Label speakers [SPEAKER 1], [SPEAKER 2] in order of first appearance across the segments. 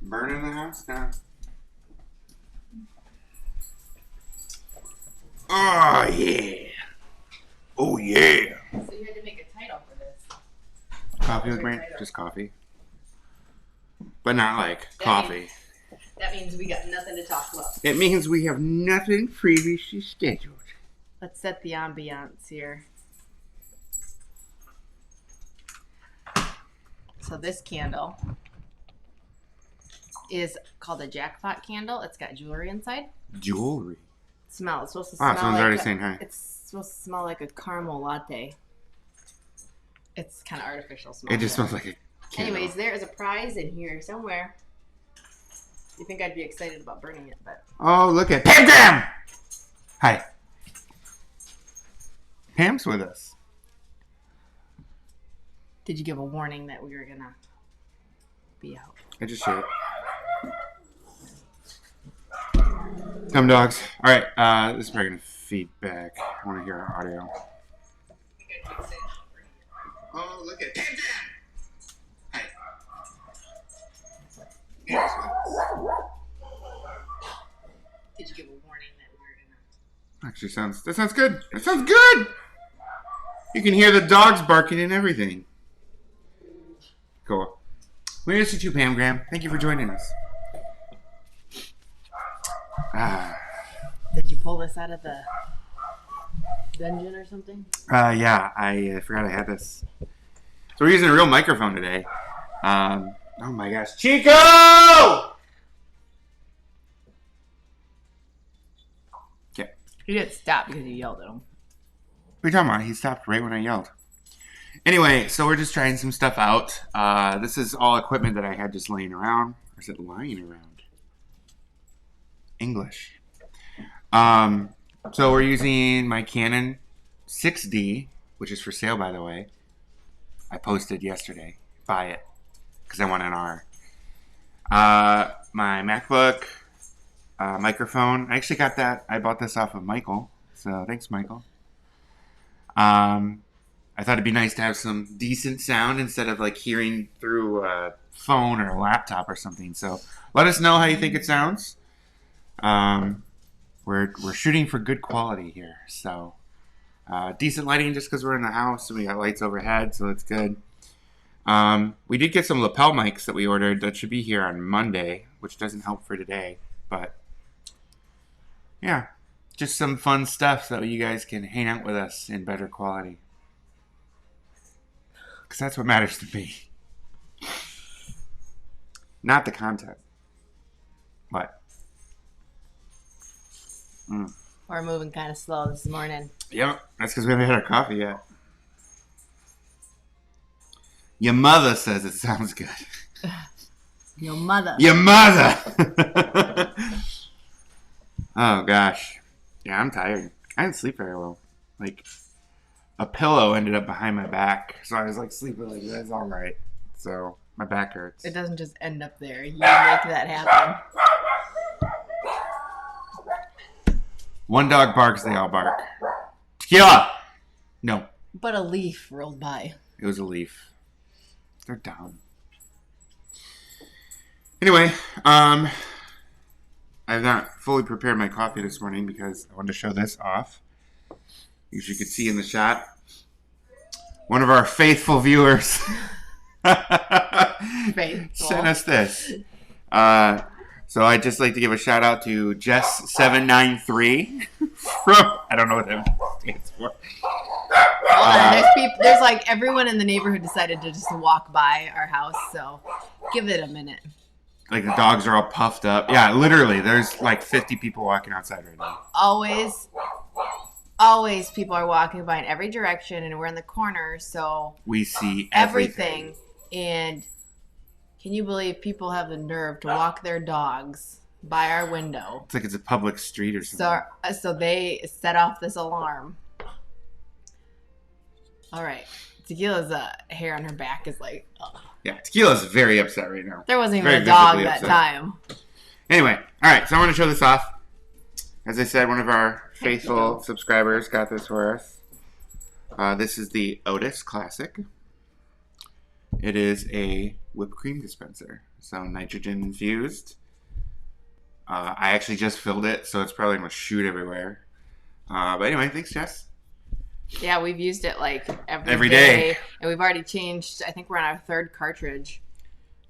[SPEAKER 1] Burning the house down. Oh, yeah. Oh, yeah.
[SPEAKER 2] So you had to make a title for this.
[SPEAKER 1] Coffee with me? Just coffee. But not like coffee.
[SPEAKER 2] That means we got nothing to talk about.
[SPEAKER 1] It means we have nothing previously scheduled.
[SPEAKER 2] Let's set the ambiance here. So this candle is called a jackpot candle. It's got jewelry inside.
[SPEAKER 1] Jewelry?
[SPEAKER 2] Smell. It's supposed to
[SPEAKER 1] Wow,
[SPEAKER 2] smell
[SPEAKER 1] someone's
[SPEAKER 2] like
[SPEAKER 1] already saying hi.
[SPEAKER 2] It's supposed to smell like a caramel latte. It's kind of artificial smell.
[SPEAKER 1] It just smells like a candle.
[SPEAKER 2] Anyways, there is a prize in here somewhere. You think I'd be excited about burning it, but...
[SPEAKER 1] Oh, look at Pam Graham! Hi. Pam's with us.
[SPEAKER 2] Did you give a warning that we were gonna be out?
[SPEAKER 1] I just shared it. Come dogs. Alright, this is probably going to feed back. I want to hear our audio. Oh, look at Pam Graham! Hi. Yes.
[SPEAKER 2] Did you give a warning that we were gonna...
[SPEAKER 1] Actually, that sounds good. That sounds good! You can hear the dogs barking and everything. Cool. We miss you too, Pam Graham. Thank you for joining us.
[SPEAKER 2] Did you pull this out of the dungeon or something?
[SPEAKER 1] Yeah, I forgot I had this. So we're using a real microphone today. Oh my gosh. Chico! Okay.
[SPEAKER 2] He didn't stop because you yelled at him.
[SPEAKER 1] What are you talking about? He stopped right when I yelled. Anyway, so we're just trying some stuff out. This is all equipment that I had just laying around. Or is it lying around? English. So we're using my Canon 6D, which is for sale, by the way. I posted yesterday. Buy it. Because I want an R. My MacBook microphone. I actually got that. I bought this off of Michael. So thanks, Michael. I thought it'd be nice to have some decent sound instead of like hearing through a phone or a laptop or something. So let us know how you think it sounds. We're shooting for good quality here. So decent lighting just because we're in the house and we got lights overhead, so it's good. We did get some lapel mics that we ordered that should be here on Monday, which doesn't help for today. But yeah, just some fun stuff so that you guys can hang out with us in better quality. Because that's what matters to me. Not the content. What?
[SPEAKER 2] We're moving kind of slow this morning.
[SPEAKER 1] Yep, that's because we haven't had our coffee yet. Your mother says it sounds good.
[SPEAKER 2] Your mother.
[SPEAKER 1] Your mother! Oh, gosh. Yeah, I'm tired. I didn't sleep very well. Like, a pillow ended up behind my back, so I was like sleeping like that's all right. So my back hurts.
[SPEAKER 2] It doesn't just end up there. You make that happen.
[SPEAKER 1] One dog barks, they all bark. Tequila! No,
[SPEAKER 2] But a leaf rolled by.
[SPEAKER 1] it was a leaf. They're dumb. Anyway, I've not fully prepared my coffee this morning because I wanted to show this off. As you could see in the shot, one of our faithful viewers sent us this. So I'd just like to give a shout out to Jess793 from, I don't know what that stands for.
[SPEAKER 2] There's like everyone in the neighborhood decided to just walk by our house, so give it a minute.
[SPEAKER 1] Like the dogs are all puffed up. Yeah, literally, there's like 50 people walking outside right now.
[SPEAKER 2] Always people are walking by in every direction, and we're in the corner, so
[SPEAKER 1] we see everything.
[SPEAKER 2] And can you believe people have the nerve to walk their dogs by our window?
[SPEAKER 1] It's like it's a public street or something.
[SPEAKER 2] So they set off this alarm. All right. Tequila's hair on her back is like... Ugh.
[SPEAKER 1] Yeah, Tequila's very upset right now.
[SPEAKER 2] There wasn't even a dog that time.
[SPEAKER 1] Anyway, all right, so I want to show this off. As I said, one of our faithful subscribers got this for us. This is the Otis Classic. It is a whipped cream dispenser. So nitrogen infused. I actually just filled it, so it's probably going to shoot everywhere. But anyway, thanks, Jess.
[SPEAKER 2] Yeah, we've used it like
[SPEAKER 1] Every day.
[SPEAKER 2] And we've already changed. I think we're on our 3rd cartridge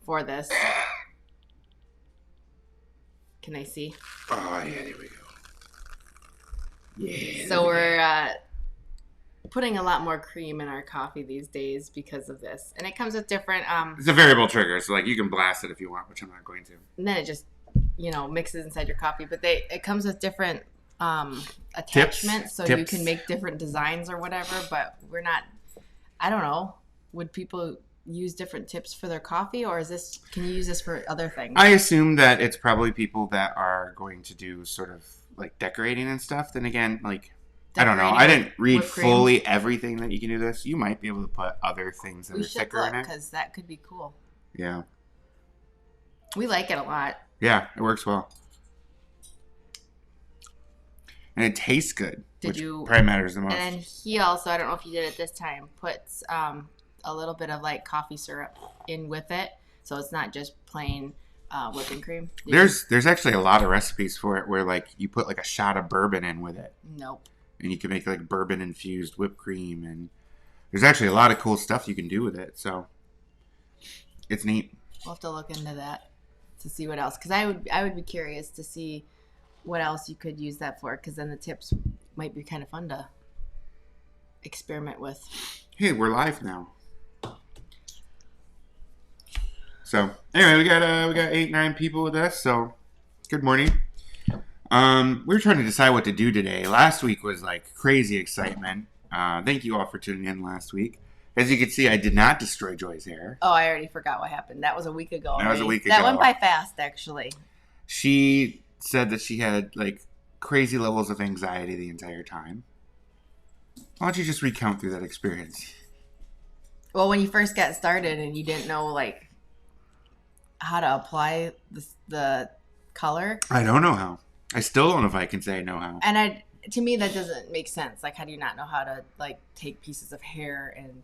[SPEAKER 2] for this. Can I see?
[SPEAKER 1] Oh, yeah, there we go. Yeah.
[SPEAKER 2] So we're putting a lot more cream in our coffee these days because of this. And it comes with different...
[SPEAKER 1] It's a variable trigger, so like you can blast it if you want, which I'm not going to.
[SPEAKER 2] And then it just, mixes inside your coffee. But it comes with different attachments, so you can make different designs or whatever. But we're not... I don't know. Would people use different tips for their coffee, or can you use this for other things?
[SPEAKER 1] I assume that it's probably people that are going to do sort of like decorating and stuff. Then again, like... I don't know. I didn't read fully everything that you can do this. You might be able to put other things that are thicker in it.
[SPEAKER 2] Because that could be cool.
[SPEAKER 1] Yeah.
[SPEAKER 2] We like it a lot.
[SPEAKER 1] Yeah, it works well. And it tastes good, which probably matters the most.
[SPEAKER 2] And then he also, I don't know if you did it this time, puts a little bit of like coffee syrup in with it. So it's not just plain whipping cream.
[SPEAKER 1] There's actually a lot of recipes for it where like you put like a shot of bourbon in with it.
[SPEAKER 2] Nope.
[SPEAKER 1] And you can make like bourbon infused whipped cream, and there's actually a lot of cool stuff you can do with it. So it's neat.
[SPEAKER 2] We'll have to look into that to see what else, because I would be curious to see what else you could use that for, because then the tips might be kind of fun to experiment with.
[SPEAKER 1] Hey, we're live now. So anyway, we got 8-9 people with us. So good morning. We were trying to decide what to do today. Last week was like crazy excitement. Thank you all for tuning in last week. As you can see, I did not destroy Joy's hair.
[SPEAKER 2] Oh, I already forgot what happened. That was a week ago.
[SPEAKER 1] That was a week ago.
[SPEAKER 2] That went by fast, actually.
[SPEAKER 1] She said that she had like crazy levels of anxiety the entire time. Why don't you just recount through that experience?
[SPEAKER 2] Well, when you first got started and you didn't know like how to apply the color.
[SPEAKER 1] I don't know how. I still don't know if I can say I know how.
[SPEAKER 2] And to me, that doesn't make sense. Like, how do you not know how to like take pieces of hair and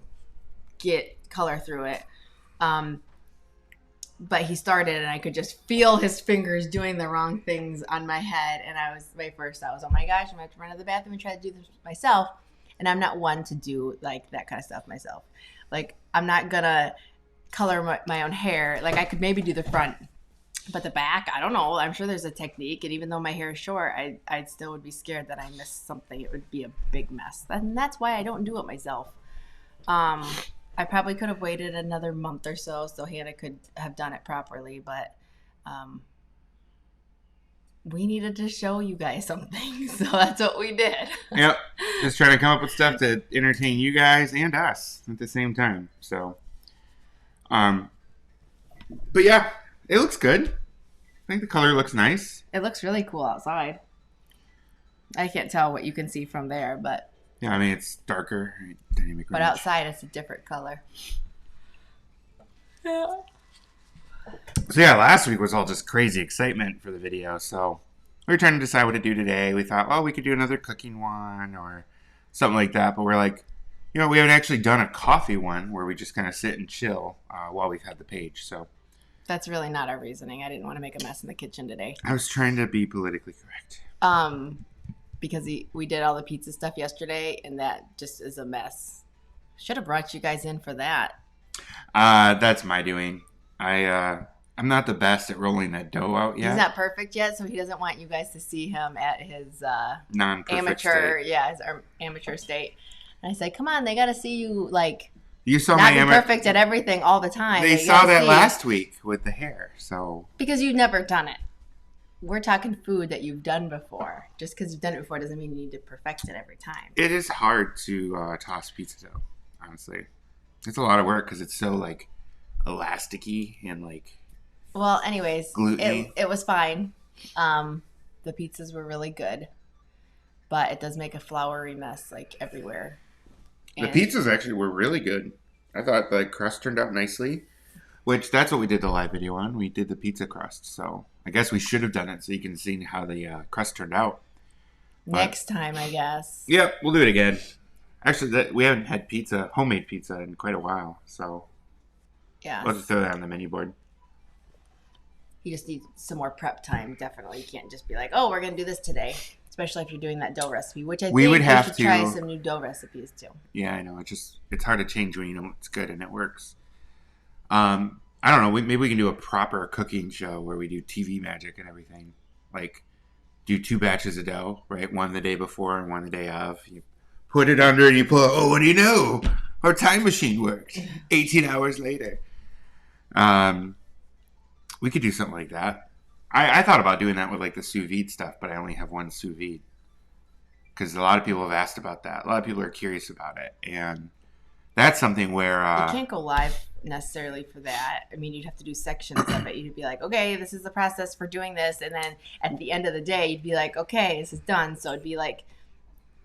[SPEAKER 2] get color through it? But he started, and I could just feel his fingers doing the wrong things on my head. And I was, oh my gosh, I'm going to have to run to the bathroom and try to do this myself. And I'm not one to do like that kind of stuff myself. Like, I'm not going to color my own hair. Like, I could maybe do the front. But the back, I don't know. I'm sure there's a technique. And even though my hair is short, I still would be scared that I missed something. It would be a big mess. And that's why I don't do it myself. I probably could have waited another month or so Hannah could have done it properly. But we needed to show you guys something. So that's what we did.
[SPEAKER 1] Yep. Just trying to come up with stuff to entertain you guys and us at the same time. So, but yeah. It looks good. I think the color looks nice.
[SPEAKER 2] It looks really cool outside. I can't tell what you can see from there, but...
[SPEAKER 1] Yeah, I mean, it's darker. Dynamic range.
[SPEAKER 2] But outside, it's a different color. Yeah.
[SPEAKER 1] So yeah, last week was all just crazy excitement for the video. So we were trying to decide what to do today. We thought, we could do another cooking one or something like that. But we're like, we haven't actually done a coffee one where we just kind of sit and chill while we've had the page. So...
[SPEAKER 2] That's really not our reasoning. I didn't want to make a mess in the kitchen today.
[SPEAKER 1] I was trying to be politically correct.
[SPEAKER 2] Because we did all the pizza stuff yesterday, and that just is a mess. Should have brought you guys in for that.
[SPEAKER 1] That's my doing. I'm not the best at rolling that dough out yet.
[SPEAKER 2] He's not perfect yet, so he doesn't want you guys to see him at his
[SPEAKER 1] non-perfect state.
[SPEAKER 2] Yeah, his amateur state. And I said, come on, they got to see you like...
[SPEAKER 1] You saw
[SPEAKER 2] not be perfect at everything all the time.
[SPEAKER 1] They saw that last week with the hair, so...
[SPEAKER 2] Because you've never done it. We're talking food that you've done before. Just because you've done it before doesn't mean you need to perfect it every time.
[SPEAKER 1] It is hard to toss pizza dough, honestly. It's a lot of work because it's so, like, elasticy and, like...
[SPEAKER 2] Well, anyways,
[SPEAKER 1] gluten-y.
[SPEAKER 2] It was fine. The pizzas were really good. But it does make a floury mess, like, everywhere.
[SPEAKER 1] The pizzas actually were really good. I thought the crust turned out nicely, which that's what we did the live video on. We did the pizza crust, so I guess we should have done it so you can see how the crust turned out. But,
[SPEAKER 2] next time, I guess.
[SPEAKER 1] Yep, we'll do it again. Actually, we haven't had homemade pizza in quite a while, so
[SPEAKER 2] yeah,
[SPEAKER 1] we'll just throw that on the menu board.
[SPEAKER 2] He just needs some more prep time. Definitely, you can't just be like, "Oh, we're gonna do this today." Especially if you're doing that dough recipe, which I think
[SPEAKER 1] would have
[SPEAKER 2] should
[SPEAKER 1] to
[SPEAKER 2] try some new dough recipes too.
[SPEAKER 1] Yeah, I know. It's hard to change when you know it's good and it works. I don't know. Maybe we can do a proper cooking show where we do TV magic and everything. Like, do 2 batches of dough, right? One the day before and one the day of. You put it under and you pull it. Oh, what do you know? Our time machine worked. 18 hours later. We could do something like that. I thought about doing that with like the sous vide stuff, but I only have one sous vide. Because a lot of people have asked about that. A lot of people are curious about it. And that's something where...
[SPEAKER 2] you can't go live necessarily for that. I mean, you'd have to do sections of it. You'd be like, okay, this is the process for doing this. And then at the end of the day, you'd be like, okay, this is done. So it'd be like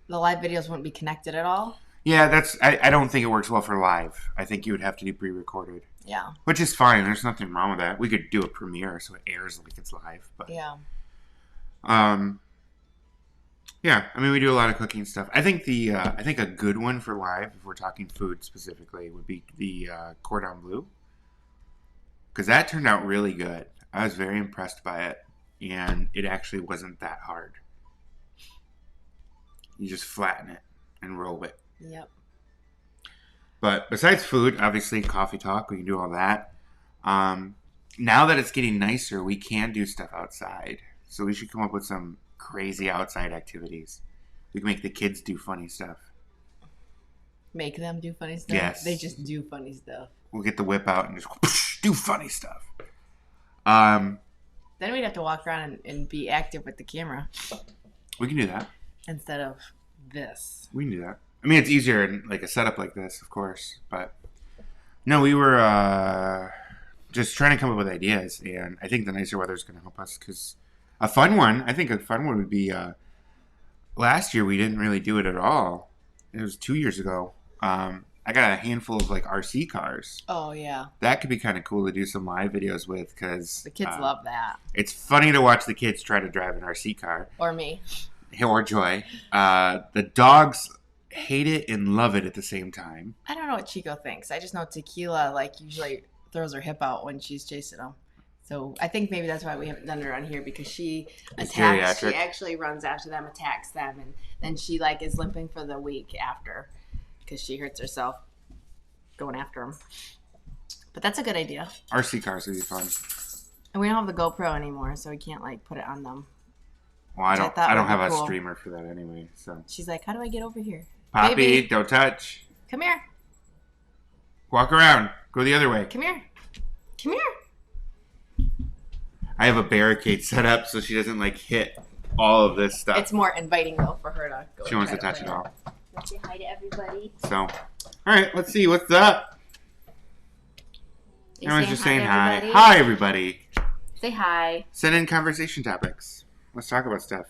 [SPEAKER 2] the live videos wouldn't be connected at all.
[SPEAKER 1] Yeah, I don't think it works well for live. I think you would have to do pre-recorded.
[SPEAKER 2] Yeah.
[SPEAKER 1] Which is fine. There's nothing wrong with that. We could do a premiere so it airs like it's live. But
[SPEAKER 2] yeah.
[SPEAKER 1] Yeah, I mean, we do a lot of cooking stuff. I think a good one for live, if we're talking food specifically, would be the cordon bleu, because that turned out really good. I was very impressed by it, and it actually wasn't that hard. You just flatten it and roll it.
[SPEAKER 2] Yep.
[SPEAKER 1] But besides food, obviously, coffee talk, we can do all that. Now that it's getting nicer, we can do stuff outside, so we should come up with some crazy outside activities. We can make the kids do funny stuff.
[SPEAKER 2] Make them do funny stuff?
[SPEAKER 1] Yes.
[SPEAKER 2] They just do funny stuff.
[SPEAKER 1] We'll get the whip out and just do funny stuff.
[SPEAKER 2] Then we'd have to walk around and be active with the camera.
[SPEAKER 1] We can do that.
[SPEAKER 2] Instead of this.
[SPEAKER 1] We can do that. I mean, it's easier in like a setup like this, of course. But no, we were just trying to come up with ideas. And I think the nicer weather is going to help us, because I think a fun one would be last year we didn't really do it at all. It was 2 years ago. I got a handful of like RC cars.
[SPEAKER 2] Oh, yeah.
[SPEAKER 1] That could be kind of cool to do some live videos with, because
[SPEAKER 2] the kids love that.
[SPEAKER 1] It's funny to watch the kids try to drive an RC car.
[SPEAKER 2] Or me.
[SPEAKER 1] Or Joy. The dogs hate it and love it at the same time.
[SPEAKER 2] I don't know what Chico thinks. I just know Tequila like usually throws her hip out when she's chasing them. So I think maybe that's why we haven't done it around here, because she attacks. She actually runs after them, attacks them, and then she like is limping for the week after because she hurts herself going after them. But that's a good idea.
[SPEAKER 1] RC cars would be fun.
[SPEAKER 2] And we don't have the GoPro anymore, so we can't like put it on them.
[SPEAKER 1] Well, I don't have a streamer for that anyway. So
[SPEAKER 2] she's like, "How do I get over here?"
[SPEAKER 1] Poppy,
[SPEAKER 2] Baby.
[SPEAKER 1] Don't touch.
[SPEAKER 2] Come here.
[SPEAKER 1] Walk around. Go the other way.
[SPEAKER 2] Come here. Come here.
[SPEAKER 1] I have a barricade set up so she doesn't like hit all of this stuff.
[SPEAKER 2] It's more inviting though for her to go.
[SPEAKER 1] She wants to touch it all.
[SPEAKER 2] Let's say hi to everybody.
[SPEAKER 1] So, all right, let's see what's up. Everyone's just saying hi. Hi, everybody.
[SPEAKER 2] Say hi.
[SPEAKER 1] Send in conversation topics. Let's talk about stuff.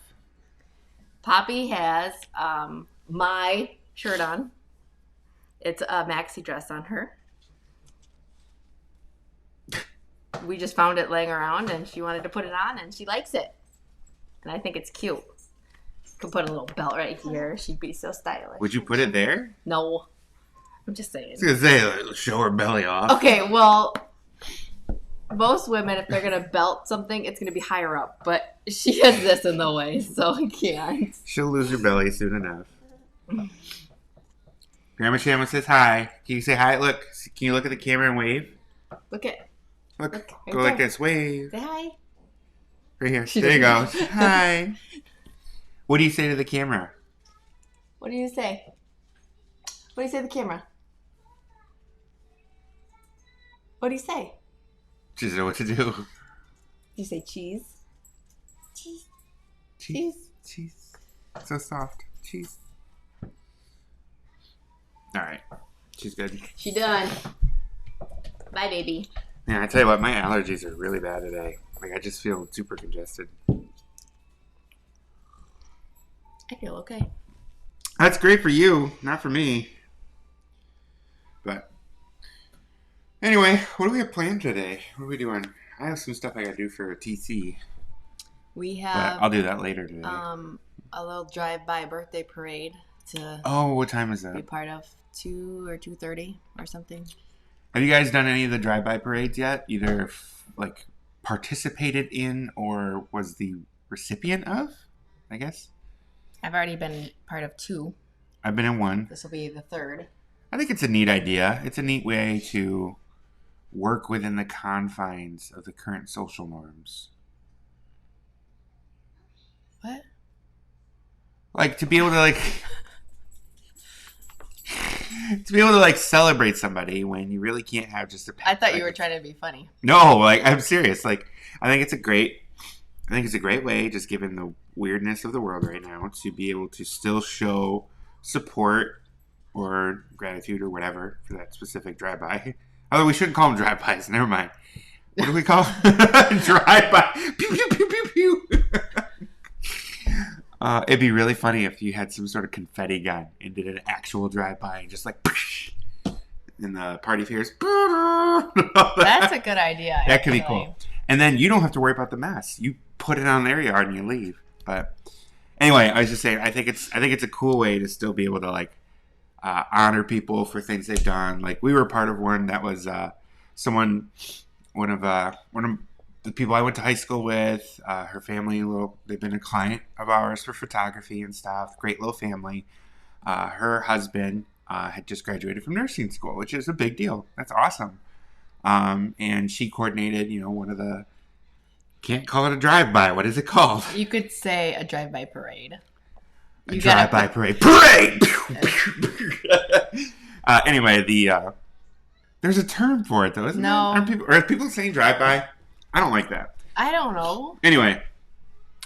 [SPEAKER 2] Poppy has my shirt on. It's a maxi dress on her. We just found it laying around and she wanted to put it on and she likes it. And I think it's cute. Could put a little belt right here. She'd be so stylish.
[SPEAKER 1] Would you put it there?
[SPEAKER 2] No. I'm just saying.
[SPEAKER 1] I was going to say, show her belly off.
[SPEAKER 2] Okay, well, most women, if they're going to belt something, it's going to be higher up. But she has this in the way, so I can't.
[SPEAKER 1] She'll lose her belly soon enough. Grandma Shama says hi. Can you say hi? Look. Can you look at the camera and wave?
[SPEAKER 2] Look.
[SPEAKER 1] Go
[SPEAKER 2] right
[SPEAKER 1] like
[SPEAKER 2] there.
[SPEAKER 1] this. Wave.
[SPEAKER 2] Say hi.
[SPEAKER 1] Right here. There you go. Hi. What do you say to the camera?
[SPEAKER 2] What do you say? What do you say to the camera? What do you say?
[SPEAKER 1] She doesn't know what to do.
[SPEAKER 2] Do you say cheese? Cheese.
[SPEAKER 1] Cheese. So soft. Cheese. All right. She's good.
[SPEAKER 2] She done. Bye, baby.
[SPEAKER 1] Yeah, I tell you what, my allergies are really bad today. Like, I just feel super congested.
[SPEAKER 2] I feel okay.
[SPEAKER 1] That's great for you, not for me. But anyway, what do we have planned today? What are we doing? I have some stuff I gotta do for TC.
[SPEAKER 2] We
[SPEAKER 1] But
[SPEAKER 2] have
[SPEAKER 1] I'll do that later today.
[SPEAKER 2] a little drive-by birthday parade to
[SPEAKER 1] Oh, what time is
[SPEAKER 2] be
[SPEAKER 1] that?
[SPEAKER 2] part of. 2 or 2:30 or something.
[SPEAKER 1] Have you guys done any of the drive-by parades yet? Either like participated in or was the recipient of, I guess.
[SPEAKER 2] I've already been part of 2.
[SPEAKER 1] I've been in one.
[SPEAKER 2] This will be the 3rd.
[SPEAKER 1] I think it's a neat idea. It's a neat way to work within the confines of the current social norms.
[SPEAKER 2] What?
[SPEAKER 1] Like, to be able to, like... to be able to, like, celebrate somebody when you really can't have just a...
[SPEAKER 2] I thought you
[SPEAKER 1] like,
[SPEAKER 2] were trying to be funny.
[SPEAKER 1] No, like, I'm serious. Like, I think it's a great way, just given the weirdness of the world right now, to be able to still show support or gratitude or whatever for that specific drive-by. Although we shouldn't call them drive-bys. Never mind. What do we call drive-by? Pew, pew, pew, pew, pew. It'd be really funny if you had some sort of confetti gun and did an actual drive-by and just like... And the party fears.
[SPEAKER 2] That's a good idea.
[SPEAKER 1] That could be cool. And then you don't have to worry about the mess. You put it on their yard and you leave. But anyway, I was just saying, I think it's a cool way to still be able to like honor people for things they've done. Like we were part of one that was one of the people I went to high school with. Her family, they've been a client of ours for photography and stuff. Great little family. Her husband had just graduated from nursing school, which is a big deal. That's awesome. And she coordinated, one of the, can't call it a drive-by. What is it called?
[SPEAKER 2] You could say a drive-by parade.
[SPEAKER 1] Drive-by parade. Parade! Anyway, there's a term for it, though, isn't there? Are people saying drive-by? I don't like that.
[SPEAKER 2] I don't know.
[SPEAKER 1] Anyway,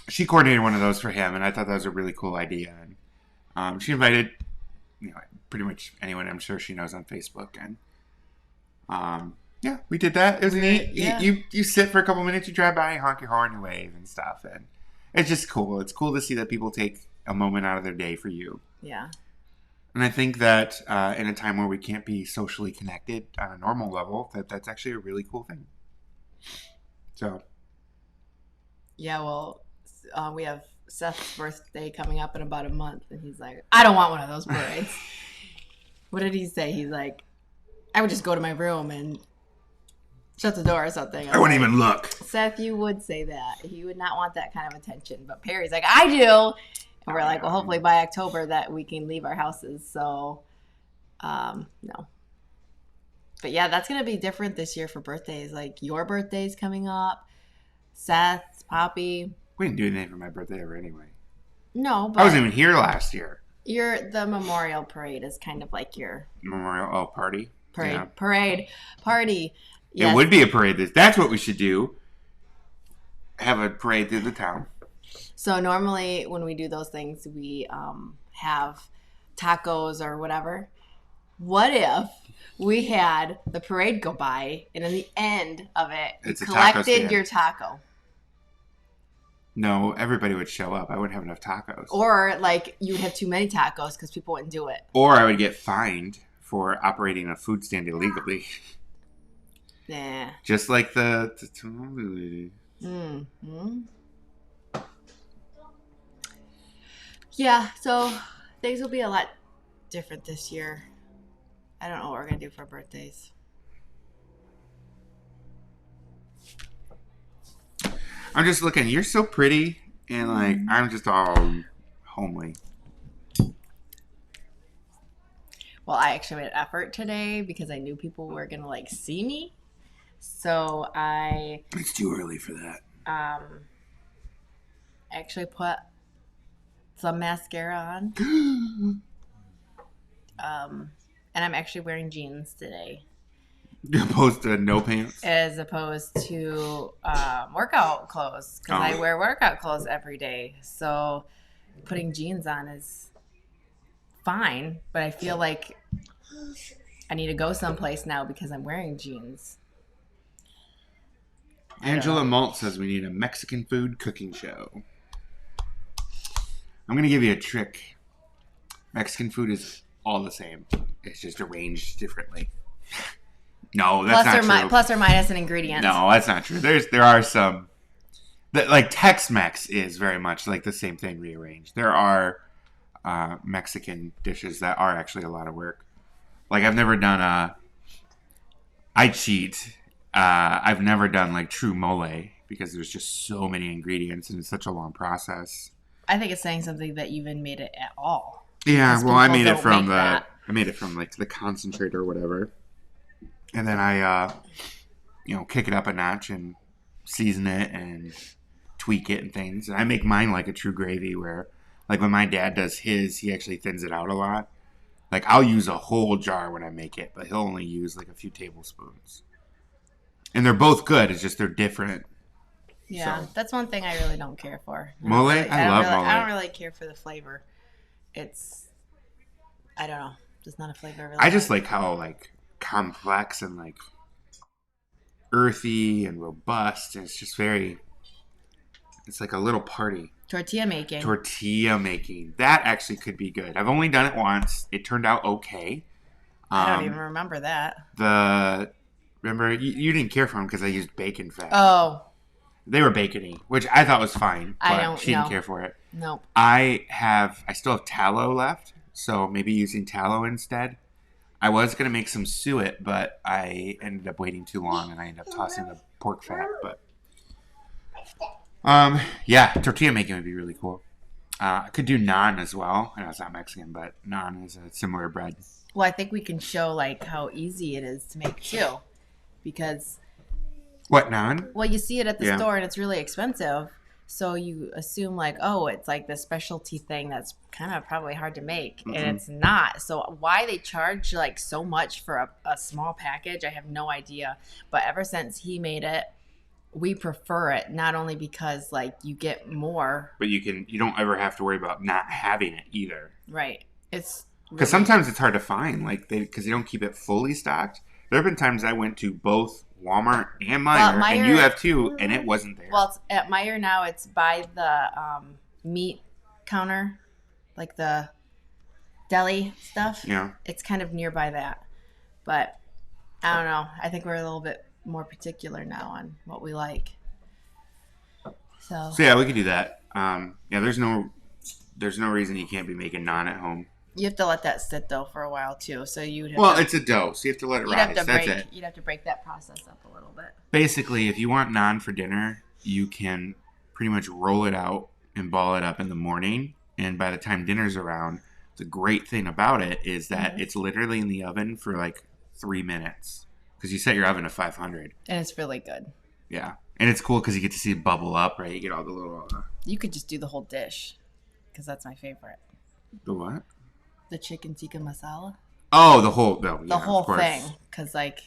[SPEAKER 1] she coordinated one of those for him, and I thought that was a really cool idea. And she invited, pretty much anyone I'm sure she knows on Facebook, and yeah, we did that. It was neat.
[SPEAKER 2] Yeah.
[SPEAKER 1] You sit for a couple minutes, you drive by, honk your horn, you wave and stuff, and it's just cool. It's cool to see that people take a moment out of their day for you.
[SPEAKER 2] Yeah.
[SPEAKER 1] And I think that in a time where we can't be socially connected on a normal level, that's actually a really cool thing. So.
[SPEAKER 2] Yeah, well, we have Seth's birthday coming up in about a month, and he's like, I don't want one of those parades. What did he say? He's like, I would just go to my room and shut the door or something.
[SPEAKER 1] I wouldn't even look.
[SPEAKER 2] Seth, you would say that. He would not want that kind of attention. But Perry's like, I do. And we're like, well, hopefully by October that we can leave our houses. So, no. But yeah, that's going to be different this year for birthdays. Like your birthday's coming up. Seth's, Poppy.
[SPEAKER 1] We didn't do anything for my birthday ever anyway.
[SPEAKER 2] No, but
[SPEAKER 1] I wasn't even here last year.
[SPEAKER 2] The memorial parade is kind of like your
[SPEAKER 1] memorial party.
[SPEAKER 2] Parade.
[SPEAKER 1] Yeah.
[SPEAKER 2] Party. Yes.
[SPEAKER 1] It would be a parade. That's what we should do. Have a parade through the town.
[SPEAKER 2] So normally when we do those things, we have tacos or whatever. What if we had the parade go by and in the end of it, you collected your taco?
[SPEAKER 1] No, everybody would show up. I wouldn't have enough tacos.
[SPEAKER 2] Or like you would have too many tacos because people wouldn't do it.
[SPEAKER 1] Or I would get fined for operating a food stand illegally.
[SPEAKER 2] Nah.
[SPEAKER 1] Just like the
[SPEAKER 2] mm-hmm. Yeah, so things will be a lot different this year. I don't know what we're going to do for birthdays.
[SPEAKER 1] I'm just looking. You're so pretty, and like I'm just all homely.
[SPEAKER 2] Well, I actually made an effort today because I knew people were going to like see me. So
[SPEAKER 1] It's too early for that.
[SPEAKER 2] Actually put some mascara on. And I'm actually wearing jeans today.
[SPEAKER 1] Opposed to no pants?
[SPEAKER 2] As opposed to workout clothes. Because I wear workout clothes every day. So putting jeans on is fine. But I feel like I need to go someplace now because I'm wearing jeans.
[SPEAKER 1] Angela Malt says we need a Mexican food cooking show. I'm going to give you a trick. Mexican food is all the same. It's just arranged differently. No, that's not true.
[SPEAKER 2] Plus or minus an ingredient.
[SPEAKER 1] No, that's not true. There are some... Like Tex-Mex is very much like the same thing rearranged. There are Mexican dishes that are actually a lot of work. Like I've never done I cheat. I've never done like true mole because there's just so many ingredients and it's such a long process.
[SPEAKER 2] I think it's saying something that you even made it at all.
[SPEAKER 1] Yeah,
[SPEAKER 2] Because
[SPEAKER 1] well, I
[SPEAKER 2] people
[SPEAKER 1] made it
[SPEAKER 2] don't
[SPEAKER 1] from
[SPEAKER 2] make that.
[SPEAKER 1] like the concentrate or whatever, and then I kick it up a notch and season it and tweak it and things. And I make mine like a true gravy, where like when my dad does his, he actually thins it out a lot. Like I'll use a whole jar when I make it, but he'll only use like a few tablespoons. And they're both good. It's just they're different.
[SPEAKER 2] Yeah,
[SPEAKER 1] So.
[SPEAKER 2] that's one thing I really don't care for.
[SPEAKER 1] Mole? I love mole.
[SPEAKER 2] I don't really care for the flavor. I don't know. Just not a flavor I really
[SPEAKER 1] I just like how like complex and like earthy and robust. And it's just it's like a little party.
[SPEAKER 2] Tortilla making.
[SPEAKER 1] Tortilla making. That actually could be good. I've only done it once. It turned out okay.
[SPEAKER 2] I don't even remember that.
[SPEAKER 1] Remember, you didn't care for them because I used bacon fat.
[SPEAKER 2] Oh.
[SPEAKER 1] They were bacony, which I thought was fine,
[SPEAKER 2] I
[SPEAKER 1] but
[SPEAKER 2] don't
[SPEAKER 1] she didn't
[SPEAKER 2] know.
[SPEAKER 1] care for it.
[SPEAKER 2] Nope.
[SPEAKER 1] I still have tallow left, so maybe using tallow instead. I was going to make some suet, but I ended up waiting too long and I ended up tossing the pork fat, but yeah, tortilla making would be really cool. I could do naan as well. I know it's not Mexican, but naan is a similar bread.
[SPEAKER 2] Well, I think we can show like how easy it is to make too, because
[SPEAKER 1] What, naan?
[SPEAKER 2] well, you see it at the
[SPEAKER 1] Yeah.
[SPEAKER 2] store and it's really expensive, so you assume like, oh, it's like the specialty thing that's kind of probably hard to make, and it's not. So why they charge like so much for a small package, I have no idea. But ever since he made it, we prefer it, not only because like you get more,
[SPEAKER 1] But you don't ever have to worry about not having it either.
[SPEAKER 2] right? It's
[SPEAKER 1] Because sometimes it's hard to find, like because they don't keep it fully stocked. There have been times I went to both Walmart and Meijer, and
[SPEAKER 2] Meijer-
[SPEAKER 1] you have too, and it wasn't there.
[SPEAKER 2] well, it's at Meijer now. It's by the meat counter, like the deli stuff.
[SPEAKER 1] Yeah.
[SPEAKER 2] It's kind of nearby that, but I don't know. I think we're a little bit more particular now on what we like. So
[SPEAKER 1] So yeah, we could do that. Yeah, there's no reason you can't be making naan at home.
[SPEAKER 2] you have to let that sit though for a while too. So you'd have
[SPEAKER 1] Well,
[SPEAKER 2] to,
[SPEAKER 1] it's a dough, so you have to let it
[SPEAKER 2] you'd
[SPEAKER 1] rise.
[SPEAKER 2] have to
[SPEAKER 1] That's
[SPEAKER 2] break
[SPEAKER 1] it.
[SPEAKER 2] you'd have to break that process up a little bit.
[SPEAKER 1] Basically, if you want naan for dinner, you can pretty much roll it out and ball it up in the morning. And by the time dinner's around, the great thing about it is that it's literally in the oven for like 3 minutes. Because you set your oven to 500.
[SPEAKER 2] And it's really good.
[SPEAKER 1] Yeah. And it's cool because you get to see it bubble up, right? You get all the little...
[SPEAKER 2] You could just do the whole dish, because that's my favorite.
[SPEAKER 1] the what?
[SPEAKER 2] The chicken tikka masala.
[SPEAKER 1] Oh, the whole...
[SPEAKER 2] The whole thing, because like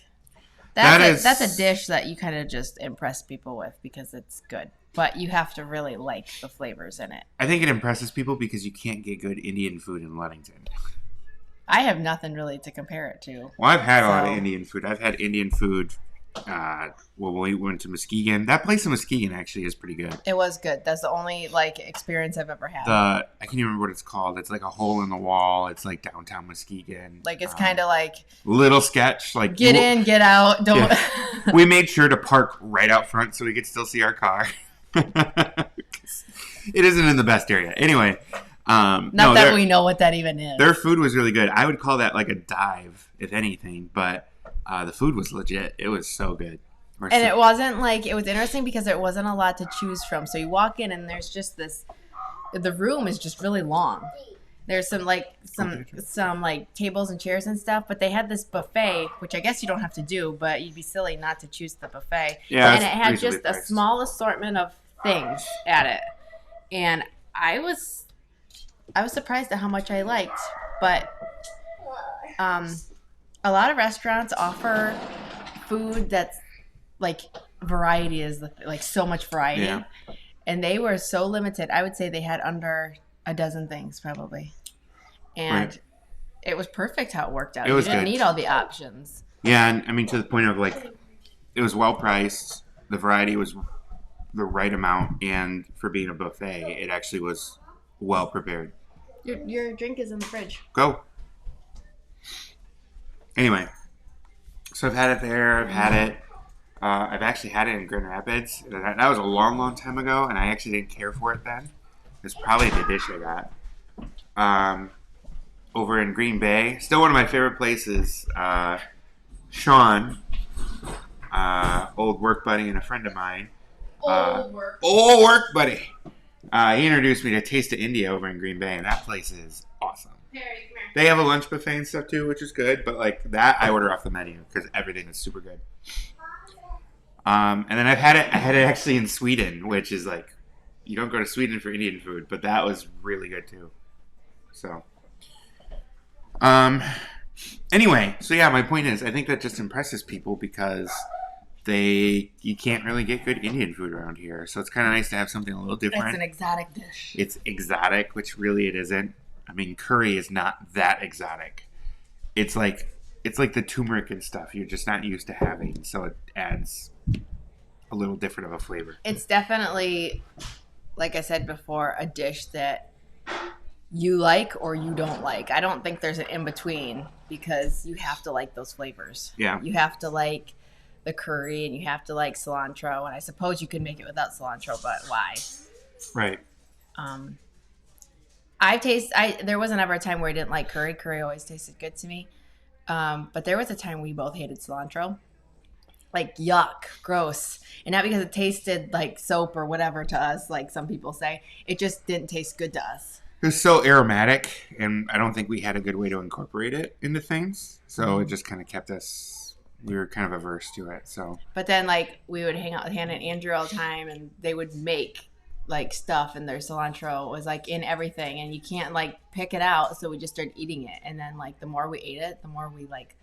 [SPEAKER 1] That
[SPEAKER 2] that's
[SPEAKER 1] is-
[SPEAKER 2] a dish that you kind of just impress people with because it's good, but you have to really like the flavors in it.
[SPEAKER 1] I think it impresses people because you can't get good Indian food in Ludington.
[SPEAKER 2] I have nothing really to compare it to.
[SPEAKER 1] Well, I've had a lot
[SPEAKER 2] So-
[SPEAKER 1] of Indian food. I've had Indian food when we went to Muskegon. That place in Muskegon actually is pretty good.
[SPEAKER 2] It was good. That's the only like experience I've ever had.
[SPEAKER 1] I can't even remember what it's called. It's like a hole in the wall. It's like downtown Muskegon.
[SPEAKER 2] Like it's kind of like
[SPEAKER 1] little sketch. Like
[SPEAKER 2] get in, get out. Don't.
[SPEAKER 1] We made sure to park right out front so we could still see our car. It isn't in the best area. Anyway,
[SPEAKER 2] Not that we know what that even is.
[SPEAKER 1] their food was really good. I would call that like a dive, if anything. But the food was legit. It was so good.
[SPEAKER 2] And it wasn't like, it was interesting because there wasn't a lot to choose from. So you walk in and there's just the room is just really long. There's some like tables and chairs and stuff, but they had this buffet, which I guess you don't have to do, but you'd be silly not to choose the buffet.
[SPEAKER 1] Yeah,
[SPEAKER 2] and
[SPEAKER 1] it's
[SPEAKER 2] it had
[SPEAKER 1] reasonably
[SPEAKER 2] just a
[SPEAKER 1] priced.
[SPEAKER 2] small assortment of things at it. And I was surprised at how much I liked, but a lot of restaurants offer food that's like variety is like so much variety.
[SPEAKER 1] Yeah.
[SPEAKER 2] And they were so limited. I would say they had under a dozen things probably. And
[SPEAKER 1] Right.
[SPEAKER 2] it was perfect how it worked out.
[SPEAKER 1] It was
[SPEAKER 2] you didn't
[SPEAKER 1] good.
[SPEAKER 2] need all the options.
[SPEAKER 1] Yeah, and I mean to the point of like, it was well priced. The variety was the right amount, and for being a buffet, it actually was well prepared.
[SPEAKER 2] Your drink is in the fridge.
[SPEAKER 1] Go. Anyway, so I've had it there. I've had it. I've actually had it in Grand Rapids. That was a long, long time ago, and I actually didn't care for it then. It's probably the dish I got. Over in Green Bay, still one of my favorite places. Sean, old work buddy and a friend of mine,
[SPEAKER 2] Work.
[SPEAKER 1] Old work buddy. He introduced me to Taste of India over in Green Bay, and that place is awesome.
[SPEAKER 2] Harry, come here.
[SPEAKER 1] They have a lunch buffet and stuff too, which is good. But like that, I order off the menu because everything is super good. And then I had it actually in Sweden, which is like, you don't go to Sweden for Indian food, but that was really good too. So, anyway, so yeah, my point is, I think that just impresses people because you can't really get good Indian food around here. So it's kind of nice to have something a little different.
[SPEAKER 2] It's an exotic dish.
[SPEAKER 1] It's exotic, which really it isn't. I mean, curry is not that exotic. It's like the turmeric and stuff you're just not used to having, so it adds a little different of a flavor.
[SPEAKER 2] It's definitely, like I said before, a dish that you like or you don't like. I don't think there's an in-between because you have to like those flavors.
[SPEAKER 1] Yeah.
[SPEAKER 2] You have to like the curry and you have to like cilantro, and I suppose you can make it without cilantro, but why?
[SPEAKER 1] Right.
[SPEAKER 2] There wasn't ever a time where I didn't like curry. Curry always tasted good to me. But there was a time we both hated cilantro. Like, yuck, gross. And not because it tasted like soap or whatever to us, like some people say. It just didn't taste good to us.
[SPEAKER 1] It was so aromatic, and I don't think we had a good way to incorporate it into things. So it just kind of kept us, we were kind of averse to it. So.
[SPEAKER 2] But then, like, we would hang out with Hannah and Andrew all the time, and they would make, like, stuff, and their cilantro was, like, in everything. And you can't, like, pick it out, so we just started eating it. And then, like, the more we ate it, the more we, like,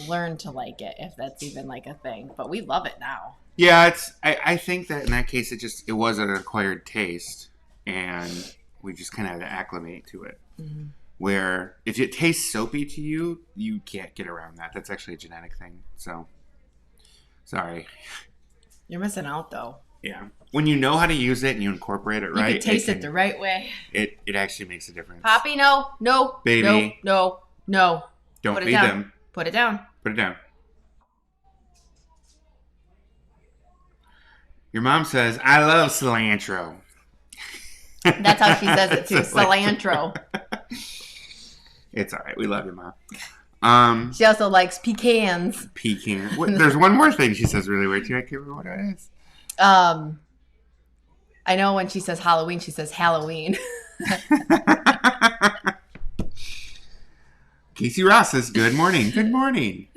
[SPEAKER 2] learned to like it, if that's even like a thing. But we love it now.
[SPEAKER 1] Yeah, I think that in that case it was an acquired taste, and we just kind of had to acclimate to it. Mm-hmm. Where if it tastes soapy to you, you can't get around that. That's actually a genetic thing. So sorry.
[SPEAKER 2] You're missing out though.
[SPEAKER 1] Yeah. When you know how to use it and you incorporate it right,
[SPEAKER 2] you can taste it the right way.
[SPEAKER 1] It actually makes a difference.
[SPEAKER 2] Poppy, no,
[SPEAKER 1] baby,
[SPEAKER 2] no.
[SPEAKER 1] Don't feed them.
[SPEAKER 2] Put it down.
[SPEAKER 1] Put it down. Your mom says, I love cilantro.
[SPEAKER 2] That's how she says it too. Cilantro.
[SPEAKER 1] It's all right. We love you, Mom.
[SPEAKER 2] She also likes pecans.
[SPEAKER 1] There's one more thing she says really weird too. I can't remember what it is.
[SPEAKER 2] I know when she says Halloween, she says Halloween.
[SPEAKER 1] Casey Ross says, good morning. Good morning.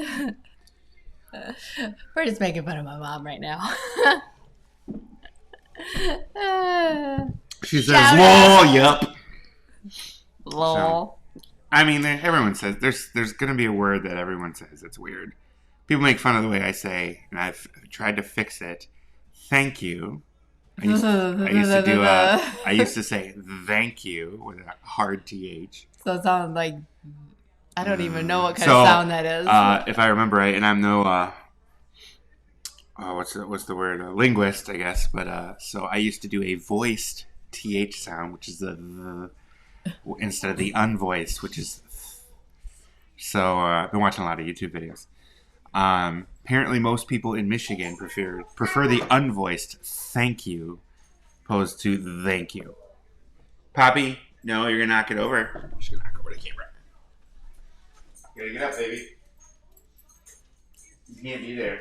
[SPEAKER 2] We're just making fun of my mom right now.
[SPEAKER 1] She says, lol, yup.
[SPEAKER 2] Lol.
[SPEAKER 1] So, I mean, everyone says, there's going to be a word that everyone says. It's weird. People make fun of the way I say, and I've tried to fix it. Thank you. I used to say thank you with a hard TH.
[SPEAKER 2] So it sounds like, I don't even know what kind of sound that is.
[SPEAKER 1] If I remember right, and I'm no, what's the word? Linguist, I guess. But so I used to do a voiced TH sound, which is the instead of the unvoiced, which is. So I've been watching a lot of YouTube videos. Apparently, most people in Michigan prefer the unvoiced thank you opposed to thank you. Poppy, no, you're gonna knock it over. I'm just gonna knock over the camera. You gotta get up, baby. You can't be there.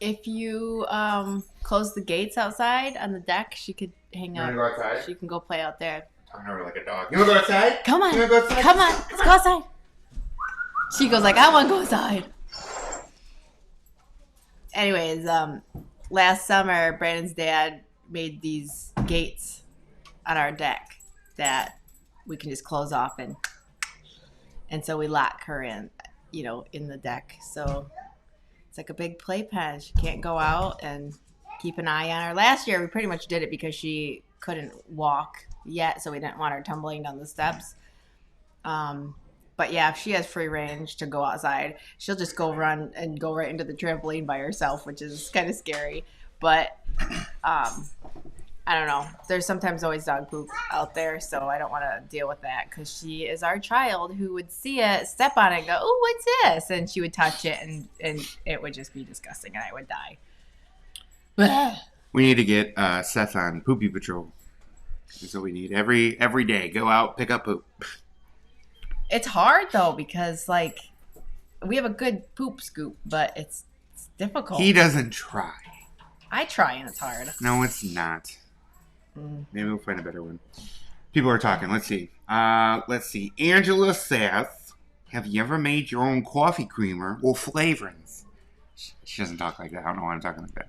[SPEAKER 2] If you close the gates outside on the deck, she could hang out.
[SPEAKER 1] You wanna go outside?
[SPEAKER 2] She can go play out there.
[SPEAKER 1] Talking to her like a dog. You wanna go outside?
[SPEAKER 2] Come on.
[SPEAKER 1] You wanna go outside?
[SPEAKER 2] Come on. Let's go outside. She goes like, I want to go outside. Anyways, last summer, Brandon's dad made these gates on our deck that we can just close off, and so we lock her in, in the deck. So it's like a big playpen. She can't go out, and keep an eye on her. Last year, we pretty much did it because she couldn't walk yet, so we didn't want her tumbling down the steps. But yeah, if she has free range to go outside, she'll just go run and go right into the trampoline by herself, which is kind of scary. But I don't know. There's sometimes always dog poop out there, so I don't want to deal with that because she is our child who would see it, step on it, and go, "Oh, what's this?" And she would touch it, and it would just be disgusting, and I would die.
[SPEAKER 1] We need to get Seth on Poopy Patrol. That's what we need. Every day, go out, pick up poop.
[SPEAKER 2] It's hard though because like we have a good poop scoop, but it's difficult.
[SPEAKER 1] He doesn't try.
[SPEAKER 2] I try and it's hard.
[SPEAKER 1] No, it's not.
[SPEAKER 2] Mm.
[SPEAKER 1] Maybe we'll find a better one. People are talking. Let's see. Angela says, have you ever made your own coffee creamer or flavorings? She doesn't talk like that. I don't know why I'm talking like that.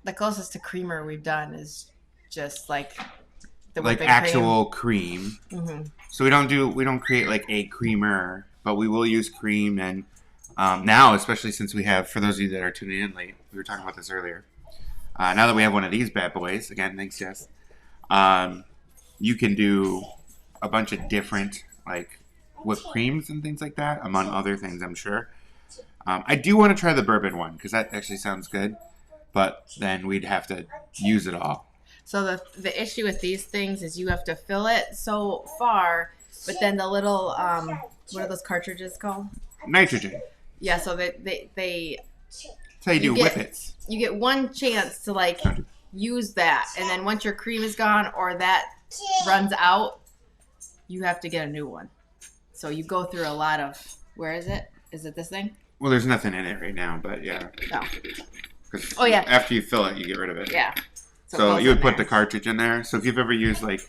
[SPEAKER 2] The closest to creamer we've done is just like the
[SPEAKER 1] Like
[SPEAKER 2] whipping
[SPEAKER 1] actual cream.
[SPEAKER 2] cream.
[SPEAKER 1] So we don't create like a creamer, but we will use cream. And now, especially since we have, for those of you that are tuning in late, we were talking about this earlier. Now that we have one of these bad boys, again, thanks, Jess. You can do a bunch of different like whipped creams and things like that, among other things, I'm sure. I do want to try the bourbon one because that actually sounds good, but then we'd have to use it all.
[SPEAKER 2] So the issue with these things is you have to fill it so far, but then the little what are those cartridges called?
[SPEAKER 1] Nitrogen.
[SPEAKER 2] Yeah, so they
[SPEAKER 1] That's how you do
[SPEAKER 2] get-
[SPEAKER 1] whippets.
[SPEAKER 2] you get one chance to like use that, and then once your cream is gone or that runs out, you have to get a new one. So you go through a lot of, where is it? Is it this thing?
[SPEAKER 1] Well, there's nothing in it right now, but yeah.
[SPEAKER 2] No.
[SPEAKER 1] 'Cause
[SPEAKER 2] Oh, yeah.
[SPEAKER 1] After you fill it, you get rid of it.
[SPEAKER 2] Yeah.
[SPEAKER 1] So
[SPEAKER 2] it goes
[SPEAKER 1] you would
[SPEAKER 2] in
[SPEAKER 1] put the
[SPEAKER 2] there.
[SPEAKER 1] cartridge in there. So if you've ever used like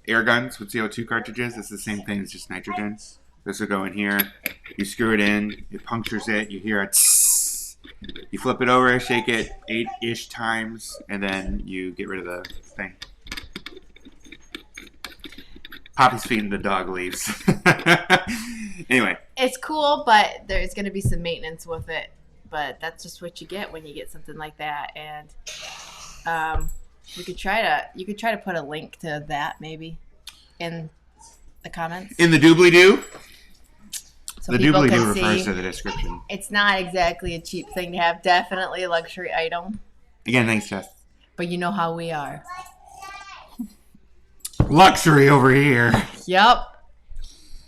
[SPEAKER 1] air guns with CO2 cartridges, it's the same thing. It's just nitrogen. This will go in here. You screw it in. It punctures it. You hear a tss. You flip it over, shake it 8-ish times, and then you get rid of the thing. Poppy's feeding the dog leaves. Anyway,
[SPEAKER 2] It's cool, but there's going to be some maintenance with it. But that's just what you get when you get something like that. And you could try to put a link to that maybe in the comments.
[SPEAKER 1] in the doobly-doo,
[SPEAKER 2] So
[SPEAKER 1] the
[SPEAKER 2] people
[SPEAKER 1] doobly-doo
[SPEAKER 2] can
[SPEAKER 1] refers
[SPEAKER 2] see
[SPEAKER 1] to the description.
[SPEAKER 2] it's not exactly a cheap thing to have. Definitely a luxury item.
[SPEAKER 1] Again, thanks, Jess.
[SPEAKER 2] But you know how we are.
[SPEAKER 1] Luxury over here.
[SPEAKER 2] Yep.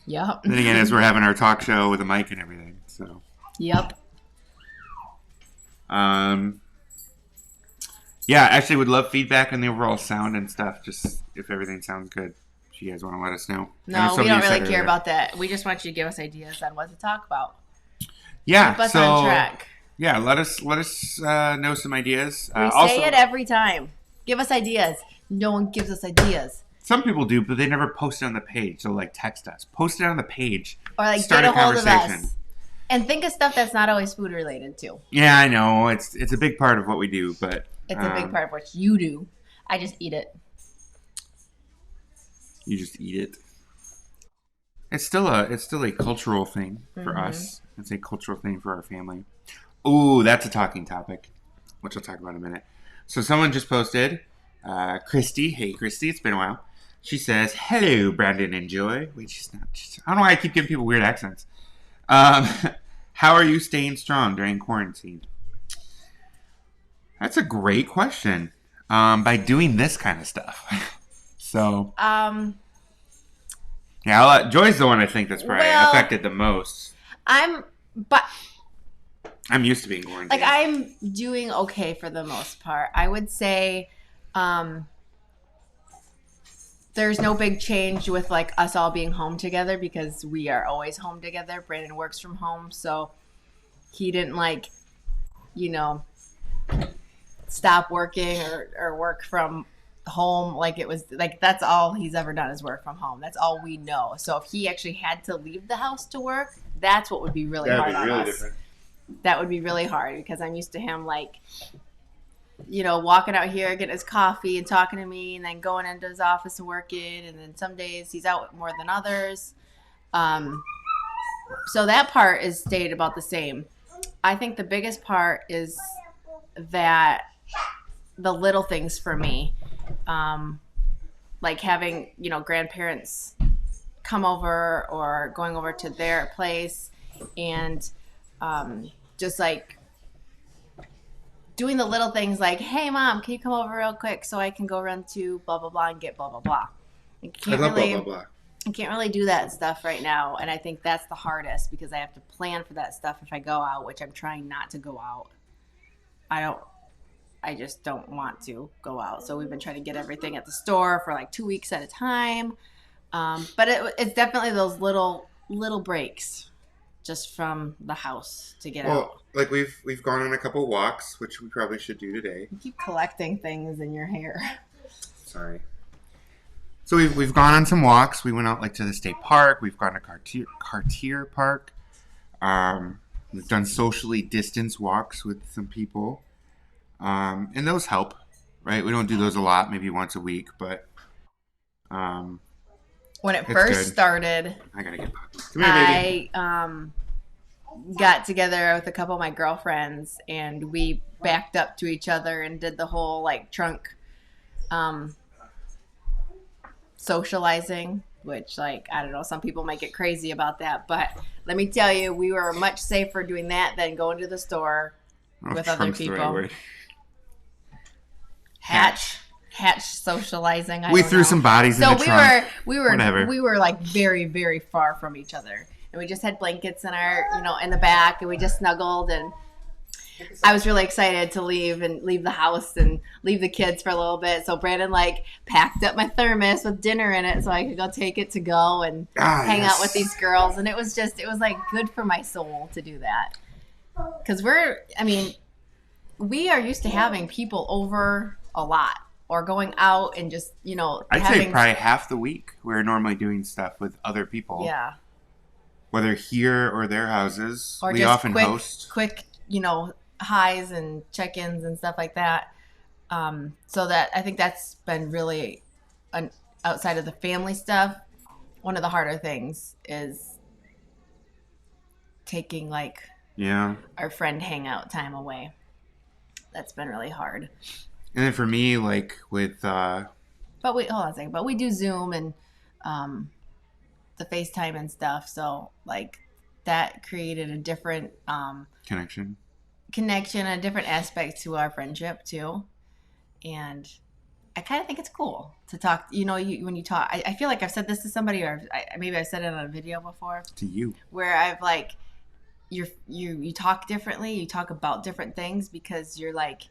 [SPEAKER 2] Yep.
[SPEAKER 1] Then again, as we're having our talk show with a mic and everything, so.
[SPEAKER 2] Yep.
[SPEAKER 1] Yeah, actually would love feedback on the overall sound and stuff, just if everything sounds good. If you guys want to let us know. I know
[SPEAKER 2] No, we
[SPEAKER 1] somebody
[SPEAKER 2] don't
[SPEAKER 1] said
[SPEAKER 2] really care
[SPEAKER 1] earlier.
[SPEAKER 2] about that. We just want you to give us ideas on what to talk about.
[SPEAKER 1] Yeah,
[SPEAKER 2] Keep us
[SPEAKER 1] so
[SPEAKER 2] on track.
[SPEAKER 1] yeah, let us know some ideas.
[SPEAKER 2] We
[SPEAKER 1] Also,
[SPEAKER 2] say it every time. Give us ideas. No one gives us ideas.
[SPEAKER 1] some people do, but they never post it on the page. So like, text us, post it on the page.
[SPEAKER 2] Or like
[SPEAKER 1] Start
[SPEAKER 2] get a
[SPEAKER 1] a
[SPEAKER 2] hold of
[SPEAKER 1] conversation.
[SPEAKER 2] us. And think of stuff that's not always food related too.
[SPEAKER 1] Yeah, I know it's a big part of what we do, but
[SPEAKER 2] It's a big part of what you do. I just eat it.
[SPEAKER 1] you just eat it. It's still a cultural thing for
[SPEAKER 2] Mm-hmm.
[SPEAKER 1] us. It's a cultural thing for our family. Ooh, that's a talking topic, which I'll talk about in a minute. So someone just posted, Christy. Hey, Christy, it's been a while. She says, "Hello, Brandon and Joy." Wait, she's not. I don't know why I keep giving people weird accents. How are you staying strong during quarantine? That's a great question. By doing this kind of stuff. So. Yeah, Joy's the one I think that's probably
[SPEAKER 2] Well-
[SPEAKER 1] affected the most. I'm used to being quarantined.
[SPEAKER 2] Like I'm doing okay for the most part. I would say there's no big change with like us all being home together because we are always home together. Brandon works from home, so he didn't like, stop working or work from home. Like it was like that's all he's ever done is work from home. That's all we know. So if he actually had to leave the house to work, that's what would be really hard on us. That would be really hard because I'm used to him like, walking out here, getting his coffee and talking to me and then going into his office and working. And then some days he's out more than others. So that part is stayed about the same. I think the biggest part is that the little things for me, like having, grandparents come over or going over to their place and just like doing the little things like, hey mom, can you come over real quick so I can go run to blah blah blah and get blah blah blah. I can't really do that stuff right now, and I think that's the hardest because I have to plan for that stuff if I go out, which I'm trying not to go out. I just don't want to go out, so we've been trying to get everything at the store for like 2 weeks at a time. But it's definitely those little little breaks just from the house to get out.
[SPEAKER 1] Well, like we've gone on a couple walks, which we probably should do today.
[SPEAKER 2] You keep collecting things in your hair.
[SPEAKER 1] Sorry. So we've gone on some walks. We went out like to the state park. We've gone to Cartier Park. We've done socially distanced walks with some people, and those help, right? We don't do those a lot, maybe once a week, but
[SPEAKER 2] When it
[SPEAKER 1] it's
[SPEAKER 2] first
[SPEAKER 1] good.
[SPEAKER 2] started,
[SPEAKER 1] I gotta get Poppy. Come here, baby.
[SPEAKER 2] I got together with a couple of my girlfriends and we backed up to each other and did the whole like trunk socializing, which like I don't know, some people might get crazy about that, but let me tell you, we were much safer doing that than going to the store with other
[SPEAKER 1] trunk's the right
[SPEAKER 2] people.
[SPEAKER 1] word.
[SPEAKER 2] Hatch socializing.
[SPEAKER 1] We
[SPEAKER 2] don't
[SPEAKER 1] threw
[SPEAKER 2] know.
[SPEAKER 1] some bodies in
[SPEAKER 2] So
[SPEAKER 1] the trunk. Whatever.
[SPEAKER 2] we were like very, very far from each other, and we just had blankets in our, in the back, and we just snuggled. And I was really excited to leave the house and leave the kids for a little bit. So Brandon like packed up my thermos with dinner in it, so I could go take it to go and hang out with these girls. And it was like good for my soul to do that, because we are used to having people over a lot. Or going out and just,
[SPEAKER 1] I'd say probably half the week we're normally doing stuff with other people.
[SPEAKER 2] Yeah.
[SPEAKER 1] Whether here or their houses.
[SPEAKER 2] Or
[SPEAKER 1] we
[SPEAKER 2] just
[SPEAKER 1] often host.
[SPEAKER 2] quick, highs and check-ins and stuff like that. So that I think that's been really outside of the family stuff. One of the harder things is taking like our friend hangout time away. That's been really hard.
[SPEAKER 1] And then for me, like with
[SPEAKER 2] But hold on a second. But we do Zoom and the FaceTime and stuff. So like that created a different
[SPEAKER 1] connection,
[SPEAKER 2] a different aspect to our friendship too. And I kind of think it's cool to talk. When you talk, I feel like I've said this to somebody, or maybe I've said it on a video before.
[SPEAKER 1] To you,
[SPEAKER 2] where I've like, you talk differently. You talk about different things because you're like.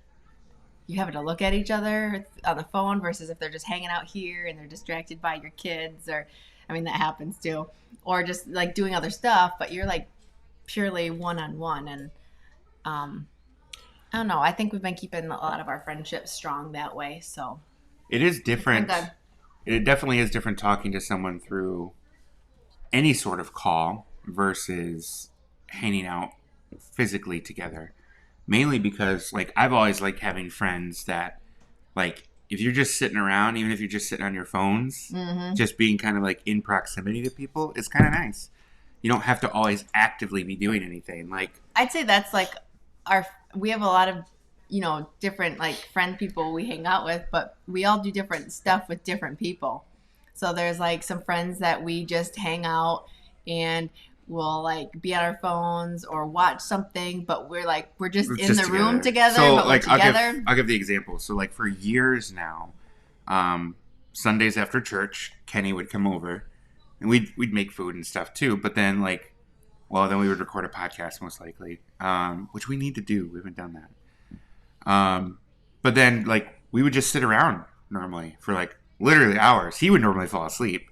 [SPEAKER 2] You having to look at each other on the phone versus if they're just hanging out here and they're distracted by your kids, or that happens too, or just like doing other stuff, but you're like purely one-on-one. And I don't know, I think we've been keeping a lot of our friendships strong that way. So
[SPEAKER 1] it is different. It definitely is different talking to someone through any sort of call versus hanging out physically together. Mainly because, like, I've always liked having friends that, like, if you're just sitting around, even if you're just sitting on your phones, just being kind of, like, in proximity to people, it's kind of nice. You don't have to always actively be doing anything. Like,
[SPEAKER 2] I'd say that's, like, we have a lot of, different, like, friend people we hang out with, but we all do different stuff with different people. So there's, like, some friends that we just hang out and we'll like be on our phones or watch something, but we're just in the room together.
[SPEAKER 1] So
[SPEAKER 2] but
[SPEAKER 1] like
[SPEAKER 2] we're together.
[SPEAKER 1] I'll give the example. So like for years now, Sundays after church, Kenny would come over, and we'd make food and stuff too. But then then we would record a podcast most likely, which we need to do. We haven't done that. But then like we would just sit around normally for like literally hours. He would normally fall asleep.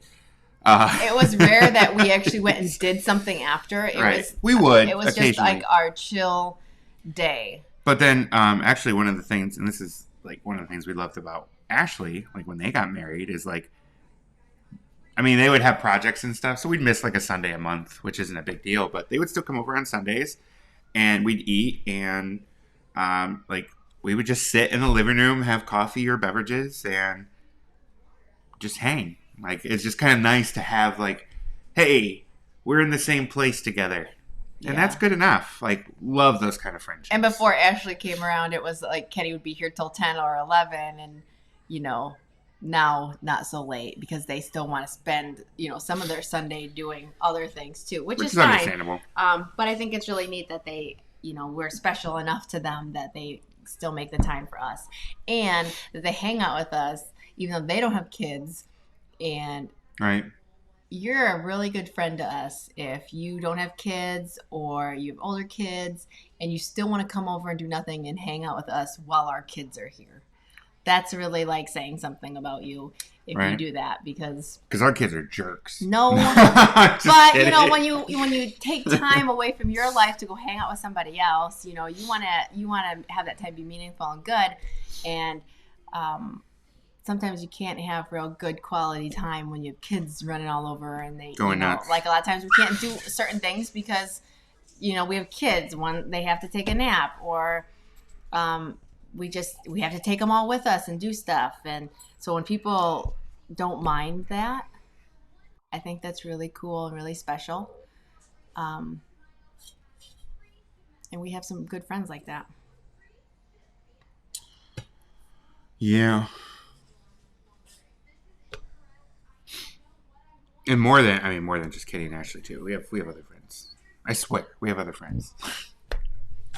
[SPEAKER 2] It was rare that we actually went and did something after. It was just like our chill day.
[SPEAKER 1] But then, actually, one of the things, and this is like one of the things we loved about Ashley, like when they got married, is like, they would have projects and stuff, so we'd miss like a Sunday a month, which isn't a big deal. But they would still come over on Sundays, and we'd eat, and we would just sit in the living room, have coffee or beverages, and just hang. Like, it's just kind of nice to have, like, hey, we're in the same place together. And that's good enough. Like, love those kind of friendships.
[SPEAKER 2] And before Ashley came around, it was like Kenny would be here till 10 or 11. And, now not so late because they still want to spend, some of their Sunday doing other things too, which is fine.
[SPEAKER 1] Understandable.
[SPEAKER 2] But I think it's really neat that they, we're special enough to them that they still make the time for us. And that they hang out with us, even though they don't have kids. And you're a really good friend to us if you don't have kids or you have older kids and you still want to come over and do nothing and hang out with us while our kids are here. that's really like saying something about you if you
[SPEAKER 1] Right.
[SPEAKER 2] do that, because
[SPEAKER 1] our kids are jerks.
[SPEAKER 2] no one.
[SPEAKER 1] Just
[SPEAKER 2] But
[SPEAKER 1] kidding.
[SPEAKER 2] when you take time away from your life to go hang out with somebody else, you want to have that time be meaningful and good, and sometimes you can't have real good quality time when you have kids running all over and they
[SPEAKER 1] Going nuts.
[SPEAKER 2] like a lot of times we can't do certain things because we have kids. One, they have to take a nap, or we have to take them all with us and do stuff. And so when people don't mind that, I think that's really cool and really special. And we have some good friends like that.
[SPEAKER 1] Yeah. And more than just Kenny and Ashley too. We have other friends. I swear, we have other friends.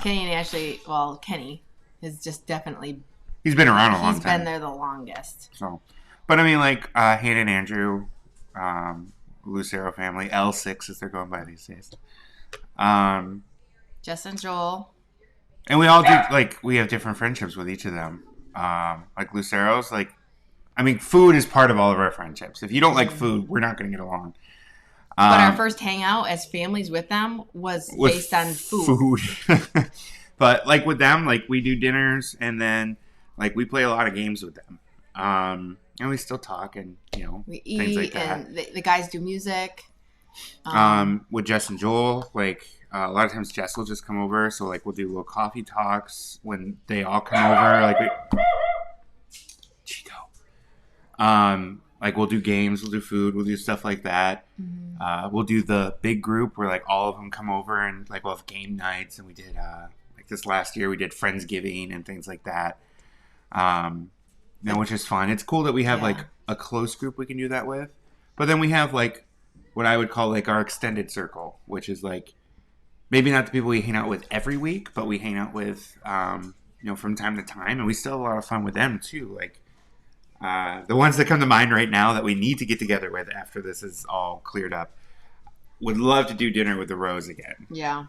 [SPEAKER 2] Kenny and Ashley, well, Kenny is just definitely,
[SPEAKER 1] He's been around a long
[SPEAKER 2] he's
[SPEAKER 1] time.
[SPEAKER 2] been there the longest.
[SPEAKER 1] So, but I mean, like Hannah and Andrew, Lucero family, L6 as they're going by these days.
[SPEAKER 2] Jess and Joel.
[SPEAKER 1] And we all do, like, we have different friendships with each of them. Like Lucero's, like, I mean, food is part of all of our friendships. If you don't like food, we're not going to get along.
[SPEAKER 2] But our first hangout as families with them was based on food.
[SPEAKER 1] But like with them, like we do dinners and then like we play a lot of games with them. And we still talk and
[SPEAKER 2] We
[SPEAKER 1] things
[SPEAKER 2] eat,
[SPEAKER 1] like that.
[SPEAKER 2] and the guys do music.
[SPEAKER 1] With Jess and Joel, like a lot of times Jess will just come over, so like we'll do little coffee talks when they all come over. Like we'll do games, we'll do food, we'll do stuff like that.
[SPEAKER 2] Mm-hmm.
[SPEAKER 1] We'll do the big group where like all of them come over and like we'll have game nights, and we did like this last year we did Friendsgiving and things like that. Which is fun. It's cool that we have like a close group we can do that with. But then we have like what I would call like our extended circle, which is like maybe not the people we hang out with every week, but we hang out with from time to time, and we still have a lot of fun with them too. Like the ones that come to mind right now that we need to get together with after this is all cleared up. Would love to do dinner with the Rose again.
[SPEAKER 2] Yeah.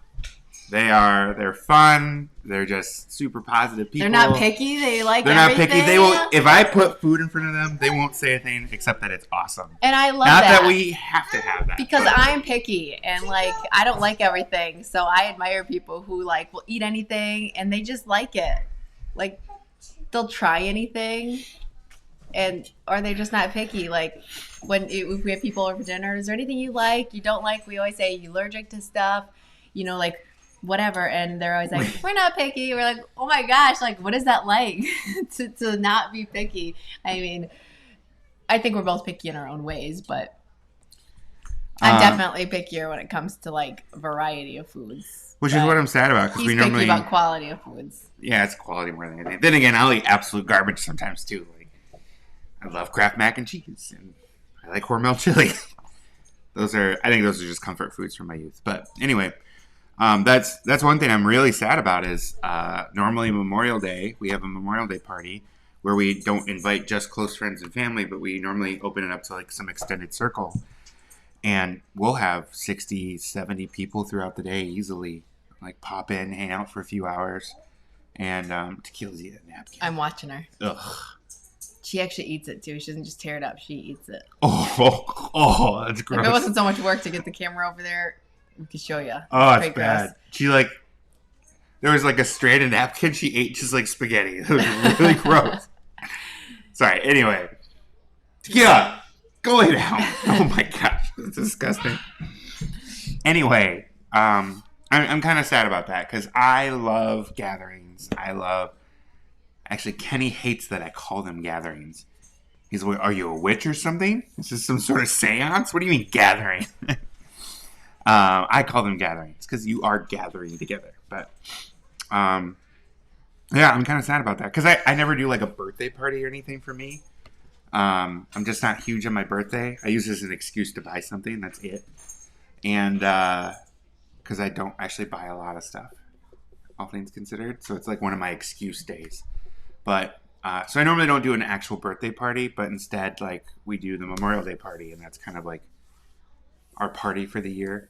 [SPEAKER 1] They're fun. They're just super positive people.
[SPEAKER 2] They're not picky. They're
[SPEAKER 1] everything. Not picky. They won't. If I put food in front of them, they won't say a thing except that it's awesome.
[SPEAKER 2] And I love
[SPEAKER 1] not
[SPEAKER 2] that.
[SPEAKER 1] that we have to have that.
[SPEAKER 2] Because I'm picky and like I don't like everything. So I admire people who like will eat anything and they just like it. Like they'll try anything. Or they're just not picky. Like if we have people over for dinner, is there anything you like, you don't like? We always say you allergic to stuff, like whatever. And they're always like, we're not picky. We're like, oh my gosh, like what is that like to not be picky? I mean, I think we're both picky in our own ways, but I'm definitely pickier when it comes to like variety of foods.
[SPEAKER 1] Which is what I'm sad about because we normally
[SPEAKER 2] picky about quality of foods.
[SPEAKER 1] Yeah, it's quality more than anything. Then again, I'll eat absolute garbage sometimes too. I love Kraft mac and cheese, and I like Hormel chili. I think those are just comfort foods from my youth. But anyway, that's one thing I'm really sad about is normally Memorial Day, we have a Memorial Day party where we don't invite just close friends and family, but we normally open it up to like some extended circle. And we'll have 60, 70 people throughout the day easily, like pop in, hang out for a few hours, and Tequila's eating a napkin.
[SPEAKER 2] I'm watching her.
[SPEAKER 1] Ugh.
[SPEAKER 2] She actually eats it too. She doesn't just tear it up. She eats it.
[SPEAKER 1] Oh, that's gross.
[SPEAKER 2] If it wasn't so much work to get the camera over there, we could show you.
[SPEAKER 1] Oh, it's bad. She there was like a stranded napkin she ate just like spaghetti. It was really gross. Sorry. Anyway. Tequila, go lay down. Oh my gosh. That's disgusting. Anyway, I'm kind of sad about that because I love gatherings. Actually, Kenny hates that I call them gatherings. He's like, are you a witch or something? Is this some sort of seance? What do you mean gathering? I call them gatherings because you are gathering together. But, yeah, I'm kind of sad about that because I never do like a birthday party or anything for me. I'm just not huge on my birthday. I use it as an excuse to buy something. That's it. And because I don't actually buy a lot of stuff, all things considered. So it's like one of my excuse days. But so I normally don't do an actual birthday party, but instead, like, we do the Memorial Day party, and that's kind of like our party for the year,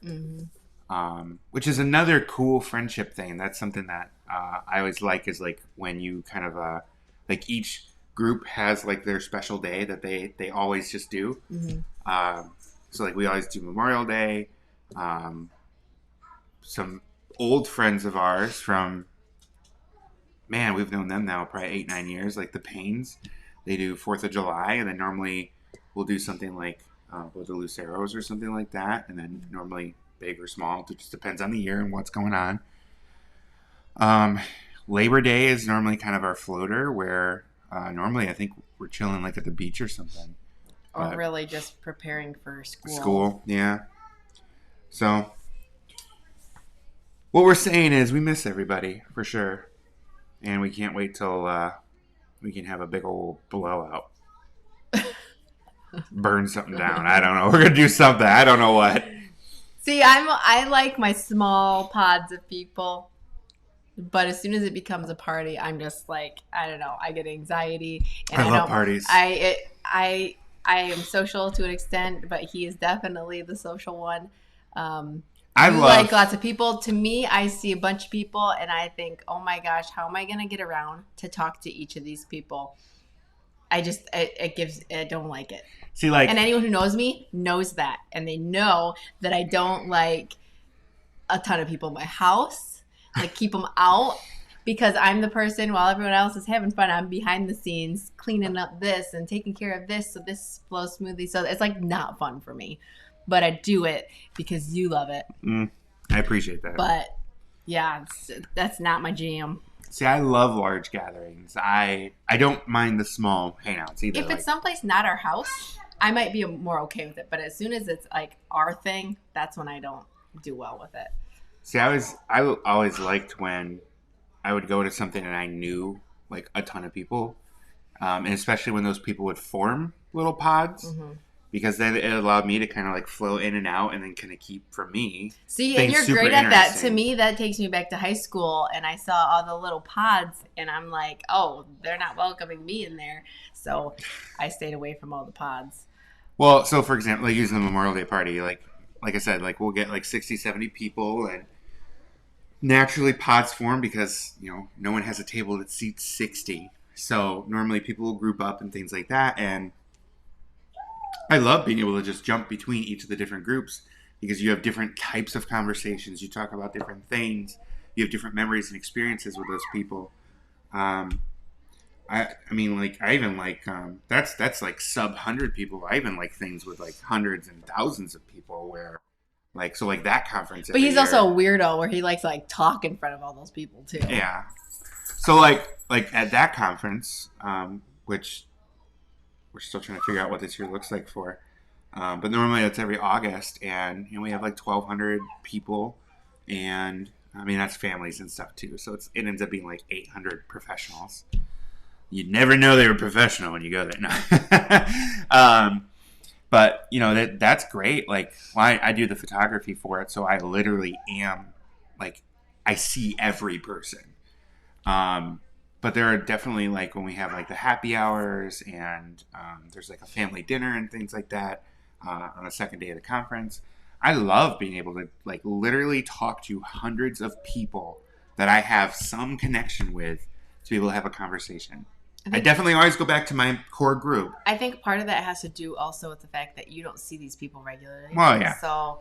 [SPEAKER 1] which is another cool friendship thing. That's something that I always like is like when you kind of like each group has like their special day that they always just do. So like we always do Memorial Day. Some old friends of ours from, man, we've known them now probably 8-9 years, like the Paynes. They do 4th of July, and then normally we'll do something like with the Luceros or something like that, and then normally big or small. It just depends on the year and what's going on. Labor Day is normally kind of our floater, where normally I think we're chilling like at the beach or something.
[SPEAKER 2] Or really just preparing for school.
[SPEAKER 1] School, yeah. So what we're saying is we miss everybody for sure, and we can't wait till we can have a big old blowout. Burn something down. I don't know. We're gonna do something. I don't know what.
[SPEAKER 2] See, I like my small pods of people, but as soon as it becomes a party, I'm just like, I don't know. I get anxiety, and
[SPEAKER 1] I love parties.
[SPEAKER 2] I am social to an extent, but he is definitely the social one. I like lots of people. To me, I see a bunch of people, and I think, oh my gosh, how am I gonna get around to talk to each of these people? I don't like it.
[SPEAKER 1] See, like,
[SPEAKER 2] and anyone who knows me knows that, and they know that I don't like a ton of people in my house. Like, keep them out, because I'm the person while everyone else is having fun, I'm behind the scenes cleaning up this and taking care of this so this flows smoothly. So it's like not fun for me, but I do it because you love it.
[SPEAKER 1] I appreciate that.
[SPEAKER 2] But yeah, that's not my jam.
[SPEAKER 1] See, I love large gatherings. I don't mind the small hangouts either.
[SPEAKER 2] If it's someplace not our house, I might be more okay with it. But as soon as it's like our thing, that's when I don't do well with it.
[SPEAKER 1] See, I always liked when I would go to something and I knew like a ton of people, and especially when those people would form little pods, because then it allowed me to kind of like flow in and out, and then kind of keep for me.
[SPEAKER 2] See, and you're great at that. To me, that takes me back to high school, and I saw all the little pods, and I'm like, oh, they're not welcoming me in there, so I stayed away from all the pods.
[SPEAKER 1] Well, so for example, like using the Memorial Day party, like I said, like we'll get like 60, 70 people, and naturally pods form because, you know, no one has a table that seats 60. So normally people will group up and things like that. And I love being able to just jump between each of the different groups because you have different types of conversations. You talk about different things. You have different memories and experiences with those people. I mean, like, I even like, that's like sub 100 people. I even like things with like hundreds and thousands of people where, like, so like that conference.
[SPEAKER 2] But he's also a weirdo where he likes to like talk in front of all those people too.
[SPEAKER 1] Yeah. So like at that conference, which we're still trying to figure out what this year looks like for, but normally it's every August, and you know, we have like 1,200 people, and I mean that's families and stuff too. So it ends up being like 800 professionals. You'd never know they were professional when you go there. No. But, you know, that's great. Like, I do the photography for it, so I literally am, like, I see every person. But there are definitely, like, when we have, like, the happy hours and there's, like, a family dinner and things like that on the second day of the conference, I love being able to, like, literally talk to hundreds of people that I have some connection with to be able to have a conversation. I definitely always go back to my core group.
[SPEAKER 2] I think part of that has to do also with the fact that you don't see these people regularly.
[SPEAKER 1] Well, yeah.
[SPEAKER 2] So,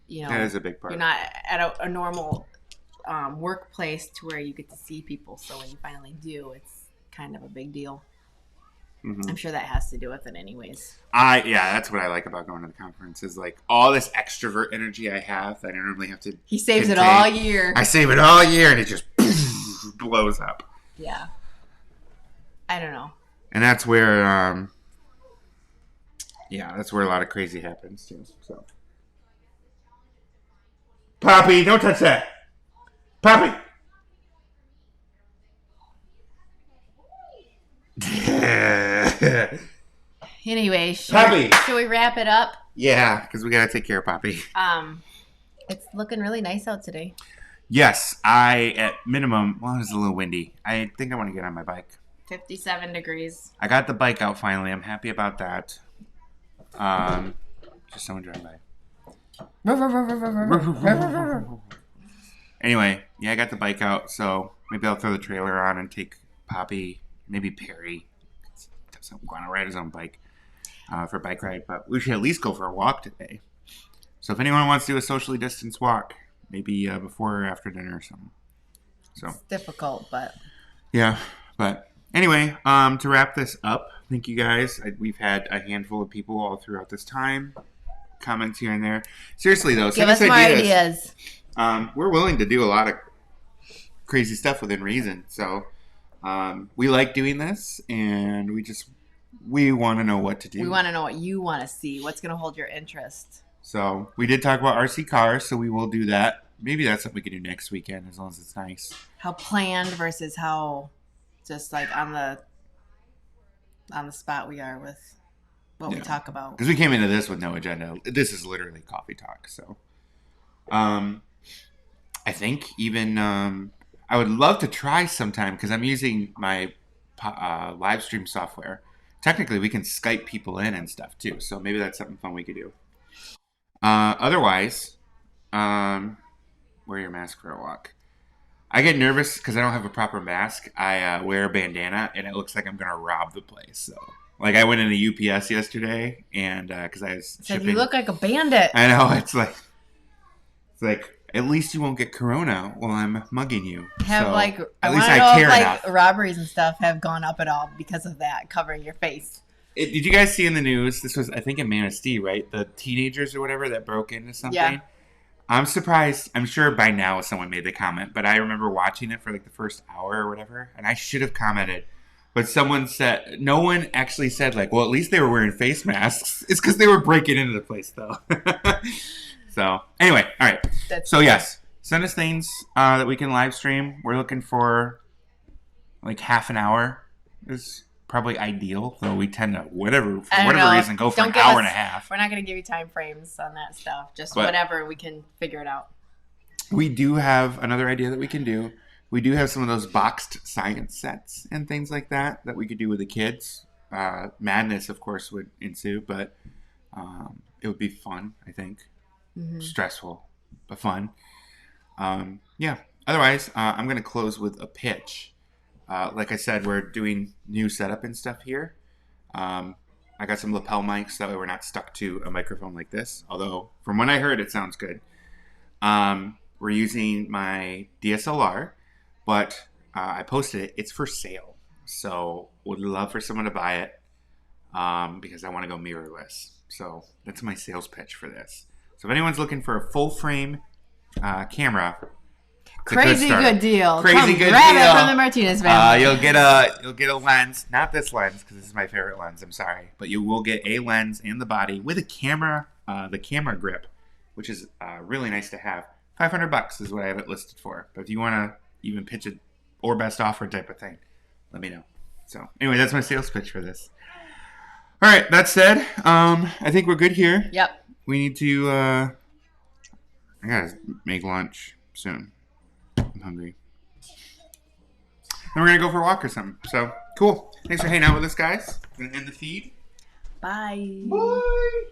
[SPEAKER 2] you know,
[SPEAKER 1] that is a big part.
[SPEAKER 2] You're not at a normal workplace to where you get to see people. So when you finally do, it's kind of a big deal. Mm-hmm. I'm sure that has to do with it anyways.
[SPEAKER 1] Yeah, that's what I like about going to the conference is like all this extrovert energy I have that I normally have to.
[SPEAKER 2] He saves it all year.
[SPEAKER 1] I save it all year and it just blows up.
[SPEAKER 2] Yeah. I don't know.
[SPEAKER 1] And that's where, that's where a lot of crazy happens too. So, Poppy, don't touch that. Poppy.
[SPEAKER 2] Anyway, should we wrap it up?
[SPEAKER 1] Yeah, because we gotta take care of Poppy.
[SPEAKER 2] It's looking really nice out today.
[SPEAKER 1] Yes, at minimum, well, it's a little windy. I think I want to get on my bike.
[SPEAKER 2] 57 degrees.
[SPEAKER 1] I got the bike out finally. I'm happy about that. Just someone driving by. Anyway, yeah, I got the bike out, so maybe I'll throw the trailer on and take Poppy, maybe Perry. doesn't want to ride his own bike for a bike ride, but we should at least go for a walk today. So if anyone wants to do a socially distanced walk, maybe before or after dinner or something. So
[SPEAKER 2] It's difficult, but
[SPEAKER 1] yeah, but anyway, to wrap this up, thank you guys. We've had a handful of people all throughout this time, comments here and there. Seriously though,
[SPEAKER 2] give
[SPEAKER 1] send
[SPEAKER 2] us more ideas.
[SPEAKER 1] We're willing to do a lot of crazy stuff within reason. So we like doing this, and we want to know what to do.
[SPEAKER 2] We want to know what you want to see. What's going to hold your interest?
[SPEAKER 1] So we did talk about RC cars, so we will do that. Maybe that's something we can do next weekend, as long as it's nice.
[SPEAKER 2] How planned versus how just like on the spot we are with what we talk about.
[SPEAKER 1] Because we came into this with no agenda. This is literally coffee talk. So I think even I would love to try sometime, because I'm using my live stream software. Technically, we can Skype people in and stuff too. So maybe that's something fun we could do. Otherwise, wear your mask for a walk. I get nervous because I don't have a proper mask. I wear a bandana, and it looks like I'm going to rob the place. So, like, I went into UPS yesterday, and because I was shipping.
[SPEAKER 2] You look like a bandit.
[SPEAKER 1] I know. It's like, at least you won't get corona while I'm mugging you.
[SPEAKER 2] I want to know
[SPEAKER 1] enough.
[SPEAKER 2] if robberies and stuff have gone up at all because of that, covering your face.
[SPEAKER 1] Did you guys see in the news? This was, I think, in Manistee, right? The teenagers or whatever that broke into something.
[SPEAKER 2] Yeah.
[SPEAKER 1] I'm surprised. I'm sure by now someone made the comment, but I remember watching it for like the first hour or whatever, and I should have commented. But someone said, no one actually said, like, well, at least they were wearing face masks. It's because they were breaking into the place, though. So, anyway, all right. Yes, send us things that we can live stream. We're looking for like half an hour is probably ideal, though we tend to, for whatever reason, go for an hour and a half.
[SPEAKER 2] We're not going to give you time frames on that stuff. Just whatever, we can figure it out.
[SPEAKER 1] We do have another idea that we can do. We do have some of those boxed science sets and things like that we could do with the kids. Madness, of course, would ensue, but it would be fun, I think. Mm-hmm. Stressful, but fun. Yeah. Otherwise, I'm going to close with a pitch. Like I said, we're doing new setup and stuff here. I got some lapel mics, that way we're not stuck to a microphone like this. Although, from what I heard, it sounds good. We're using my DSLR, but I posted it. It's for sale. So, would love for someone to buy it because I want to go mirrorless. So, that's my sales pitch for this. So, if anyone's looking for a full frame camera,
[SPEAKER 2] crazy good deal.
[SPEAKER 1] Crazy good
[SPEAKER 2] grab
[SPEAKER 1] deal.
[SPEAKER 2] It from the Martinez family.
[SPEAKER 1] You'll get a lens, not this lens because this is my favorite lens. I'm sorry, but you will get a lens and the body with a camera, the camera grip, which is really nice to have. $500 is what I have it listed for. But if you want to even pitch it or best offer type of thing, let me know. So anyway, that's my sales pitch for this. All right, that said, I think we're good here.
[SPEAKER 2] Yep.
[SPEAKER 1] We need to. I gotta make lunch soon. I'm hungry. Then we're gonna go for a walk or something. So cool. Thanks for hanging out with us, guys. I'm gonna end the feed.
[SPEAKER 2] Bye.
[SPEAKER 1] Bye.